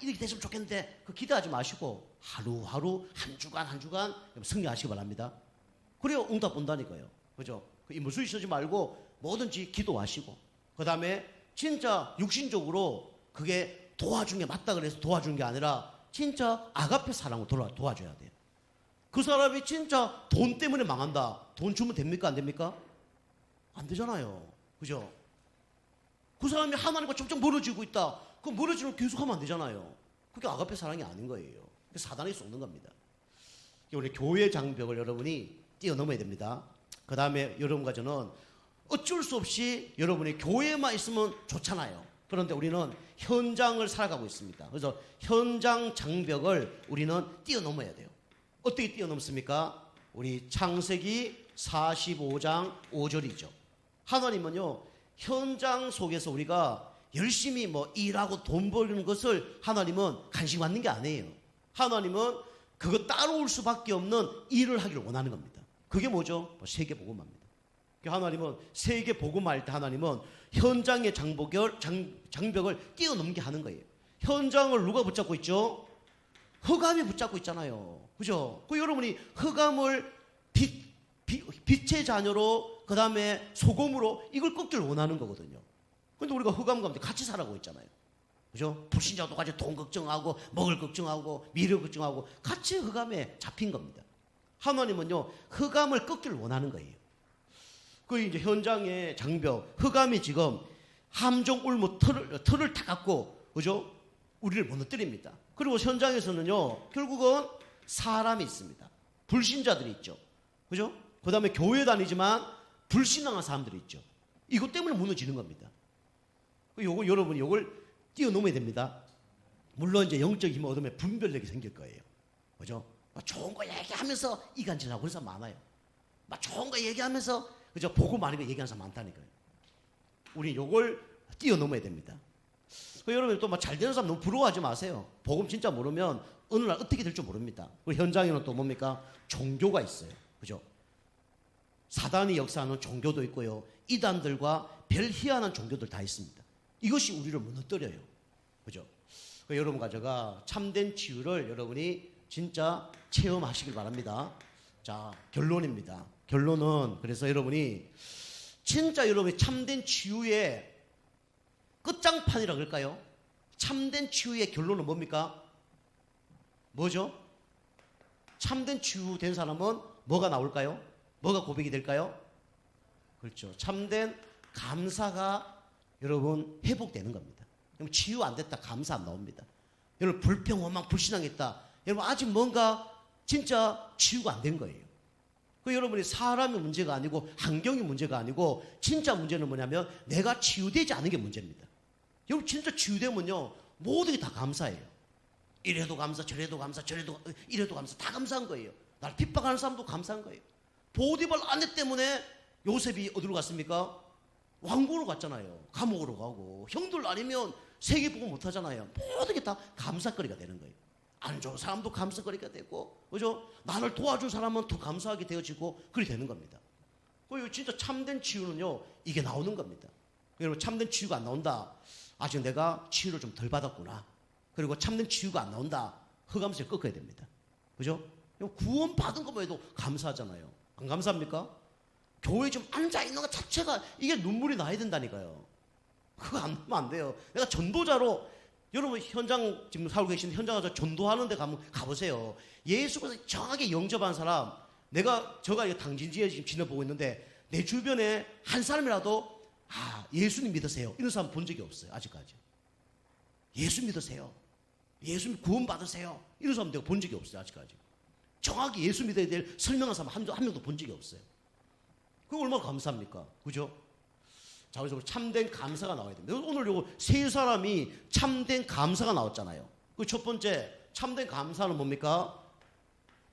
Speaker 1: 이렇게 됐으면 좋겠는데 그 기대하지 마시고 하루하루 한 주간 승리하시기 바랍니다. 그래야 응답 온다니까요. 그죠? 무수히 쓰지 말고 뭐든지 기도하시고 그 다음에 진짜 육신적으로 그게 도와준 게 맞다 그래서 도와준 게 아니라 진짜 아가페 사랑으로 도와줘야 돼요. 그 사람이 진짜 돈 때문에 망한다. 돈 주면 됩니까? 안 됩니까? 안 되잖아요. 그죠? 그 사람이 하나님과 점점 멀어지고 있다. 그 멀어지는 계속하면 안 되잖아요. 그게 아가페 사랑이 아닌 거예요. 사단이 쏘는 겁니다. 우리 교회 장벽을 여러분이 뛰어넘어야 됩니다. 그 다음에 여러분과 저는 어쩔 수 없이 여러분이 교회만 있으면 좋잖아요. 그런데 우리는 현장을 살아가고 있습니다. 그래서 현장 장벽을 우리는 뛰어넘어야 돼요. 어떻게 뛰어넘습니까? 우리 창세기 45장 5절이죠. 하나님은요, 현장 속에서 우리가 열심히 뭐 일하고 돈 벌는 것을 하나님은 관심 갖는 게 아니에요. 하나님은 그거 따라올 수밖에 없는 일을 하기를 원하는 겁니다. 그게 뭐죠? 세계복음화입니다. 하나님은 세계복음화할 때 하나님은 현장의 장벽을 뛰어넘게 하는 거예요. 현장을 누가 붙잡고 있죠? 흑암이 붙잡고 있잖아요. 그죠? 여러분이 흑암을 빛의 자녀로 그 다음에 소금으로 이걸 꺾기를 원하는 거거든요. 근데 우리가 흑암 가운데 같이 살아가고 있잖아요. 그죠? 불신자도 같이 돈 걱정하고 먹을 걱정하고 미래 걱정하고 같이 흑암에 잡힌 겁니다. 하나님은요, 흑암을 꺾기를 원하는 거예요. 이제 현장의 장벽, 흑암이 지금 함정 울무 털을 다 갖고, 그죠? 우리를 무너뜨립니다. 그리고 현장에서는요, 결국은 사람이 있습니다. 불신자들이 있죠. 그죠? 그 다음에 교회 다니지만 불신앙한 사람들이 있죠. 이것 때문에 무너지는 겁니다. 요거 여러분이 요걸 뛰어넘어야 됩니다. 물론 이제 영적 힘을 얻으면 분별력이 생길 거예요. 그죠? 좋은 거 얘기하면서 이간질하고 그런 사람 많아요. 막 좋은 거 얘기하면서 그죠? 보고 많은 거 얘기하는 사람 많다니까요. 우리 요걸 뛰어넘어야 됩니다. 여러분 또 막 잘 되는 사람 너무 부러워하지 마세요. 복음 진짜 모르면 어느 날 어떻게 될 줄 모릅니다. 현장에는 또 뭡니까? 종교가 있어요. 그죠? 사단이 역사하는 종교도 있고요. 이단들과 별 희한한 종교들 다 있습니다. 이것이 우리를 무너뜨려요. 그죠? 여러분 가져가 참된 치유를 여러분이 진짜 체험하시길 바랍니다. 자, 결론입니다. 결론은 그래서 여러분이 진짜 여러분이 참된 치유의 끝장판이라 그럴까요? 참된 치유의 결론은 뭡니까? 뭐죠? 참된 치유된 사람은 뭐가 나올까요? 뭐가 고백이 될까요? 그렇죠. 참된 감사가 여러분 회복되는 겁니다. 그럼 치유 안 됐다 감사 안 나옵니다. 여러분 불평, 원망, 불신앙했다. 여러분 아직 뭔가 진짜 치유가 안 된 거예요. 그 여러분이 사람의 문제가 아니고 환경이 문제가 아니고 진짜 문제는 뭐냐면 내가 치유되지 않은 게 문제입니다. 여러분 진짜 치유되면요 모든 게 다 감사해요. 이래도 감사, 저래도 감사, 저래도 이래도 감사, 다 감사한 거예요. 날 핍박하는 사람도 감사한 거예요. 보디발 아내 때문에 요셉이 어디로 갔습니까? 왕궁으로 갔잖아요. 감옥으로 가고 형들 아니면 세계복음 못 하잖아요. 모든 게 다 감사거리가 되는 거예요. 안 좋은 사람도 감사거리가 되고, 그죠? 나를 도와준 사람은 더 감사하게 되어지고 그리 되는 겁니다. 그리고 진짜 참된 치유는요 이게 나오는 겁니다. 여러분 참된 치유가 안 나온다. 아직 내가 치유를 좀 덜 받았구나. 그리고 참된 치유가 안 나온다. 흑암수에 꺾어야 됩니다. 그죠? 구원 받은 것만 해도 감사하잖아요. 안 감사합니까? 교회에 좀 앉아있는 것 자체가 이게 눈물이 나야 된다니까요. 그거 안 하면 안 돼요. 내가 전도자로 여러분 현장 지금 살고 계신 현장 가서 전도하는 데 가보세요. 예수께서 정확하게 영접한 사람 제가 당진지에 지금 지내보고 있는데 내 주변에 한 사람이라도 예수님 믿으세요 이런 사람 본 적이 없어요. 아직까지. 예수 믿으세요. 예수 구원 받으세요 이런 사람 내가 본 적이 없어요. 아직까지. 정확히 예수 믿어야 될 설명한 사람 한 명도 본 적이 없어요. 그거 얼마나 감사합니까? 그죠? 자, 그래서 참된 감사가 나와야 됩니다. 오늘 요거 세 사람이 참된 감사가 나왔잖아요. 그 첫 번째 참된 감사는 뭡니까?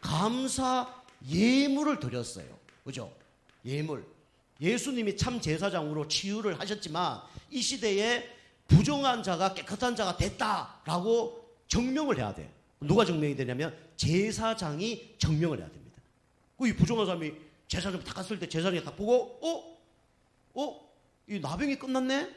Speaker 1: 감사 예물을 드렸어요. 그죠? 예물. 예수님이 참 제사장으로 치유를 하셨지만 이 시대에 부정한 자가 깨끗한 자가 됐다라고 정명을 해야 돼. 누가 정명이 되냐면 제사장이 정명을 해야 됩니다. 이 부정한 사람이 제사장 딱 갔을 때 제사장이 딱 보고 이 나병이 끝났네?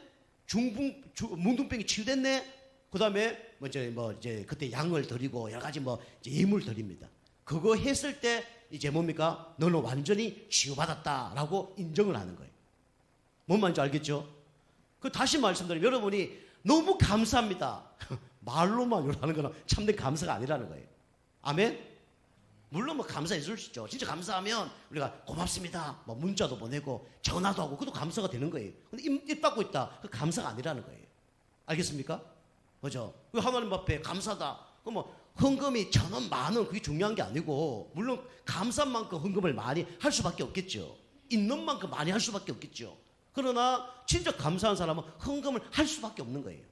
Speaker 1: 문둥병이 치유됐네? 그 다음에 이제 그때 양을 드리고 여러 가지 이제 예물 드립니다. 그거 했을 때 이제 뭡니까? 너는 완전히 치유받았다라고 인정을 하는 거예요. 뭔 말인지 알겠죠? 다시 말씀드리면 여러분이 너무 감사합니다. 말로만 하는 거는 참된 감사가 아니라는 거예요. 아멘? 물론 감사해 줄 수 있죠. 진짜 감사하면 우리가 고맙습니다. 문자도 보내고 전화도 하고 그것도 감사가 되는 거예요. 근데 입 닫고 있다. 그 감사가 아니라는 거예요. 알겠습니까? 그죠? 하나님 앞에 감사다. 헌금이 1,000원, 10,000원 그게 중요한 게 아니고 물론 감사한 만큼 헌금을 많이 할 수밖에 없겠죠. 있는 만큼 많이 할 수밖에 없겠죠. 그러나 진짜 감사한 사람은 헌금을 할 수밖에 없는 거예요.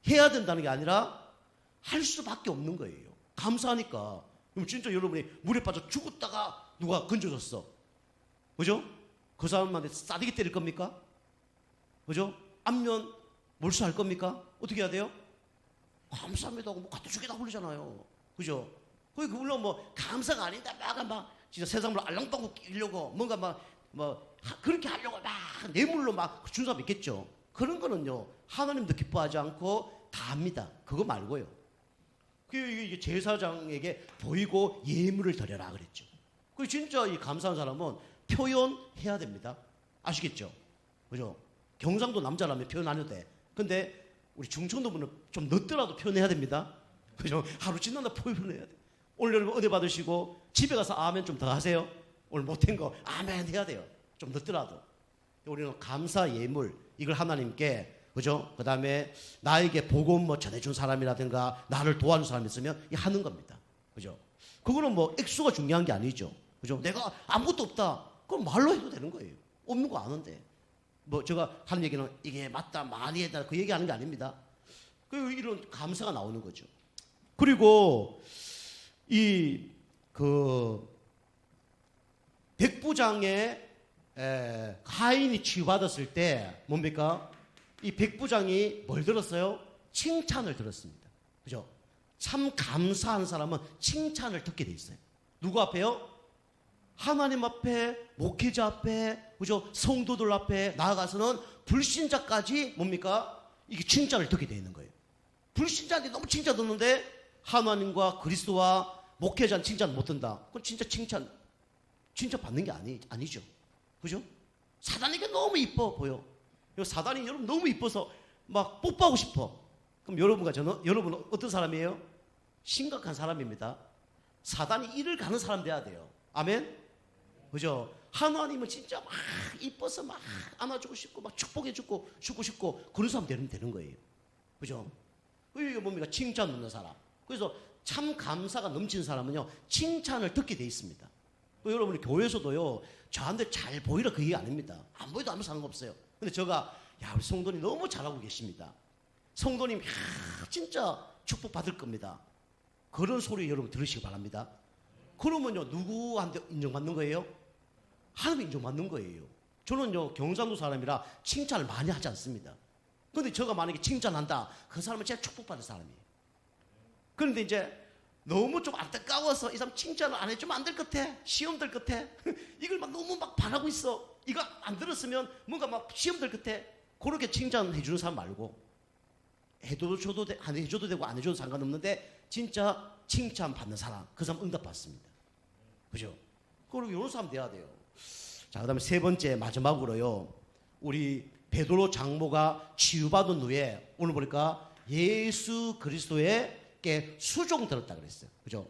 Speaker 1: 해야 된다는 게 아니라 할 수밖에 없는 거예요. 감사하니까. 그럼 진짜 여러분이 물에 빠져 죽었다가 누가 건져줬어. 그죠? 그 사람한테 싸대기 때릴 겁니까? 그죠? 안면 몰수할 겁니까? 어떻게 해야 돼요? 감사합니다 하고 갖다 주겠다 그러잖아요. 그죠? 그게 물론 감사가 아닌데 막 진짜 세상으로 알랑방구 끼려고 뭔가 그렇게 하려고 막 뇌물로 막 준 사람 있겠죠. 그런 거는요 하나님도 기뻐하지 않고 다 합니다. 그거 말고요. 이게 제사장에게 보이고 예물을 드려라 그랬죠. 그 진짜 이 감사한 사람은 표현해야 됩니다. 아시겠죠? 그죠? 경상도 남자라면 표현 안 해도 돼. 근데 우리 충청도 분은 좀 늦더라도 표현해야 됩니다. 그죠? 하루 지난다 표현해야 돼. 오늘 여러분 은혜 받으시고 집에 가서 아멘 좀 더 하세요. 오늘 못한 거 아멘 해야 돼요. 좀 늦더라도. 우리는 감사 예물 이걸 하나님께 그죠? 그 다음에 나에게 복음 전해준 사람이라든가 나를 도와준 사람이 있으면 하는 겁니다. 그죠? 그거는 뭐 액수가 중요한 게 아니죠. 그죠? 내가 아무것도 없다. 그럼 말로 해도 되는 거예요. 없는 거 아는데. 뭐 제가 하는 얘기는 이게 맞다, 많이 했다, 그 얘기하는 게 아닙니다. 그 이런 감사가 나오는 거죠. 그리고 그 백부장의 하인이 치유받았을 때 뭡니까? 이 백부장이 뭘 들었어요? 칭찬을 들었습니다. 그죠? 참 감사한 사람은 칭찬을 듣게 돼 있어요. 누구 앞에요? 하나님 앞에, 목회자 앞에, 그죠? 성도들 앞에 나아가서는 불신자까지 뭡니까? 이게 칭찬을 듣게 돼 있는 거예요. 불신자한테 너무 칭찬 듣는데 하나님과 그리스도와 목회자는 칭찬 못 듣는다. 그건 진짜 칭찬 받는 게 아니죠. 그죠? 사단에게 너무 이뻐 보여. 사단이 여러분 너무 이뻐서 막 뽀뽀하고 싶어. 그럼 여러분은 어떤 사람이에요? 심각한 사람입니다. 사단이 이를 가는 사람 돼야 돼요. 아멘? 그죠? 하나님은 진짜 막 이뻐서 막 안아주고 싶고 막 축복해주고 주고 싶고 그런 사람 되는 거예요. 그죠? 이게 뭡니까? 칭찬 듣는 사람. 그래서 참 감사가 넘치는 사람은요, 칭찬을 듣게 돼 있습니다. 여러분이 교회에서도요, 저한테 잘 보이라 그 얘기 아닙니다. 안 보여도 아무 상관없어요. 근데 제가, 우리 성도님 너무 잘하고 계십니다. 성도님, 진짜 축복받을 겁니다. 그런 소리 여러분 들으시기 바랍니다. 그러면요, 누구한테 인정받는 거예요? 하나님 인정받는 거예요. 저는요, 경상도 사람이라 칭찬을 많이 하지 않습니다. 근데 제가 만약에 칭찬한다, 그 사람은 진짜 축복받을 사람이에요. 그런데 이제 너무 좀 안타까워서 이 사람 칭찬을 안 해주면 안 될 것 같아. 시험 될 것 같아. 이걸 막 너무 막 바라고 있어. 이거 안 들었으면 뭔가 막 시험 될 것 같아. 그렇게 칭찬해 주는 사람 말고 안 해줘도 되고 안 해줘도 상관없는데 진짜 칭찬 받는 사람, 그 사람 응답 받습니다. 그죠? 그리고 이런 사람 돼야 돼요. 자, 그 다음에 세 번째 마지막으로요, 우리 베드로 장모가 치유받은 후에 오늘 보니까 예수 그리스도에게 수종들었다 그랬어요. 그죠?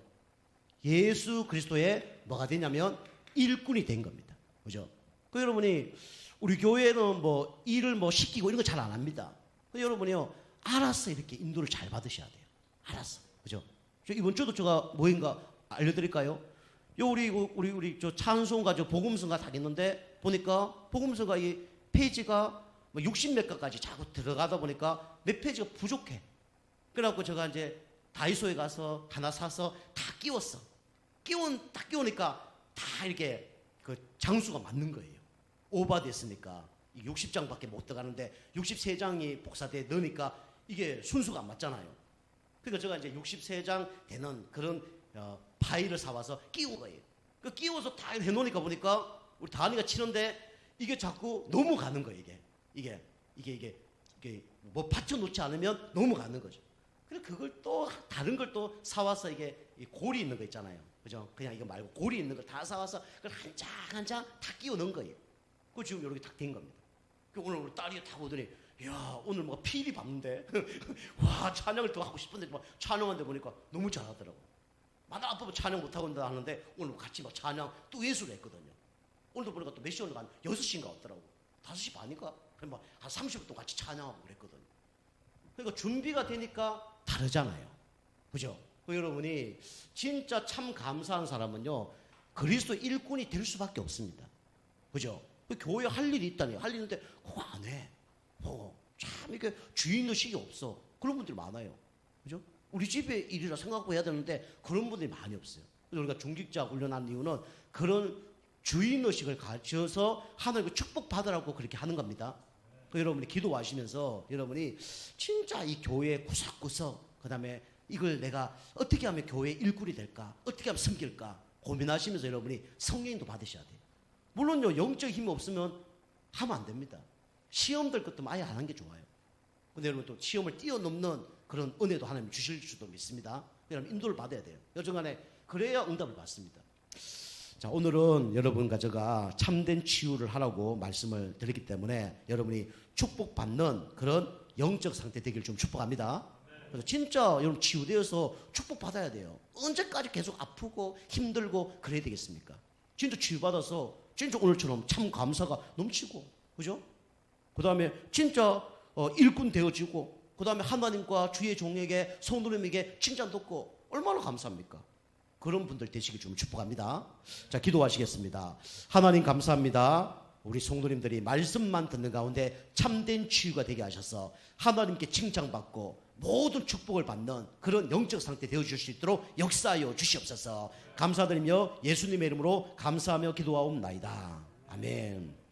Speaker 1: 예수 그리스도에 뭐가 되냐면 일꾼이 된 겁니다. 그죠? 그 여러분이 우리 교회는 뭐 일을 뭐 시키고 이런 거 잘 안 합니다. 그 여러분이요, 알아서 이렇게 인도를 잘 받으셔야 돼요. 알아서. 그죠? 이번 주도 제가 뭐인가 알려드릴까요? 우리 저 찬송가 저 복음성가 다 했는데 보니까 복음성가 이 페이지가 뭐 60몇 가까지 자꾸 들어가다 보니까 몇 페이지가 부족해. 그래갖고 제가 이제 다이소에 가서 하나 사서 다 끼웠어. 다 끼우니까 다 이렇게 그 장수가 맞는 거예요. 오버됐으니까 60장밖에 못 들어가는데 63장이 복사돼 넣으니까 이게 순수가 안 맞잖아요. 그러니까 제가 이제 63장 되는 그런 파일을 사와서 끼운 거예요. 그 끼워서 다 해놓으니까 보니까 우리 다은이가 치는데 이게 자꾸 넘어가는 거예요. 이게 뭐 받쳐놓지 않으면 넘어가는 거죠. 그래서 그걸 또 다른 걸 또 사와서 이게 골이 있는 거 있잖아요. 그죠? 그냥 이거 말고 골이 있는 걸 다 사와서 그걸 한 장 다 끼워 넣은 거예요. 그 지금 이렇게 딱 된 겁니다. 오늘 우리 딸이 다 보더니, 야, 오늘 뭐가 필이 받는데, 와, 찬양을 더 하고 싶은데, 막 찬양하는데 보니까 너무 잘하더라고. 마다 아프면 찬양 못하고 한다 하는데, 오늘 같이 막 찬양 또 예술을 했거든요. 오늘도 보니까 또 몇 시 오는가, 한 6시인가 왔더라고. 5시 반인가? 그럼 막 한 30분 동안 같이 찬양하고 그랬거든요. 그러니까 준비가 되니까 다르잖아요. 그죠? 그 여러분이 진짜 참 감사한 사람은요, 그리스도 일꾼이 될 수밖에 없습니다. 그죠? 그 교회 할 일이 있다니요. 할 일이 있는데 그거 안 해. 참 이게 주인의식이 없어. 그런 분들이 많아요. 그죠? 우리 집의 일이라 생각하고 해야 되는데 그런 분들이 많이 없어요. 그래서 우리가 중직자 훈련한 이유는 그런 주인의식을 가져서 하나님의 축복 받으라고 그렇게 하는 겁니다. 여러분이 기도하시면서 여러분이 진짜 이 교회 구석구석, 그 다음에 이걸 내가 어떻게 하면 교회 일꾼이 될까, 어떻게 하면 섬길까 고민하시면서 여러분이 성령도 받으셔야 돼요. 물론요, 영적 힘이 없으면 하면 안 됩니다. 시험 될 것도 아예 안 하는 게 좋아요. 근데 여러분 또 시험을 뛰어넘는 그런 은혜도 하나님 주실 줄도 믿습니다. 여러분 인도를 받아야 돼요. 여튼간에 그래야 응답을 받습니다. 자, 오늘은 여러분과 제가 참된 치유를 하라고 말씀을 드렸기 때문에 여러분이 축복받는 그런 영적 상태 되기를 좀 축복합니다. 그래서 진짜 여러분 치유되어서 축복받아야 돼요. 언제까지 계속 아프고 힘들고 그래야 되겠습니까? 진짜 치유받아서 진짜 오늘처럼 참 감사가 넘치고, 그죠? 그 다음에 진짜 일꾼 되어지고, 그 다음에 하나님과 주의 종에게 성도님에게 칭찬 듣고 얼마나 감사합니까? 그런 분들 되시길 좀 축복합니다. 자, 기도하시겠습니다. 하나님 감사합니다. 우리 성도님들이 말씀만 듣는 가운데 참된 치유가 되게 하셔서 하나님께 칭찬받고 모든 축복을 받는 그런 영적 상태 되어줄 수 있도록 역사하여 주시옵소서. 감사드리며 예수님의 이름으로 감사하며 기도하옵나이다. 아멘.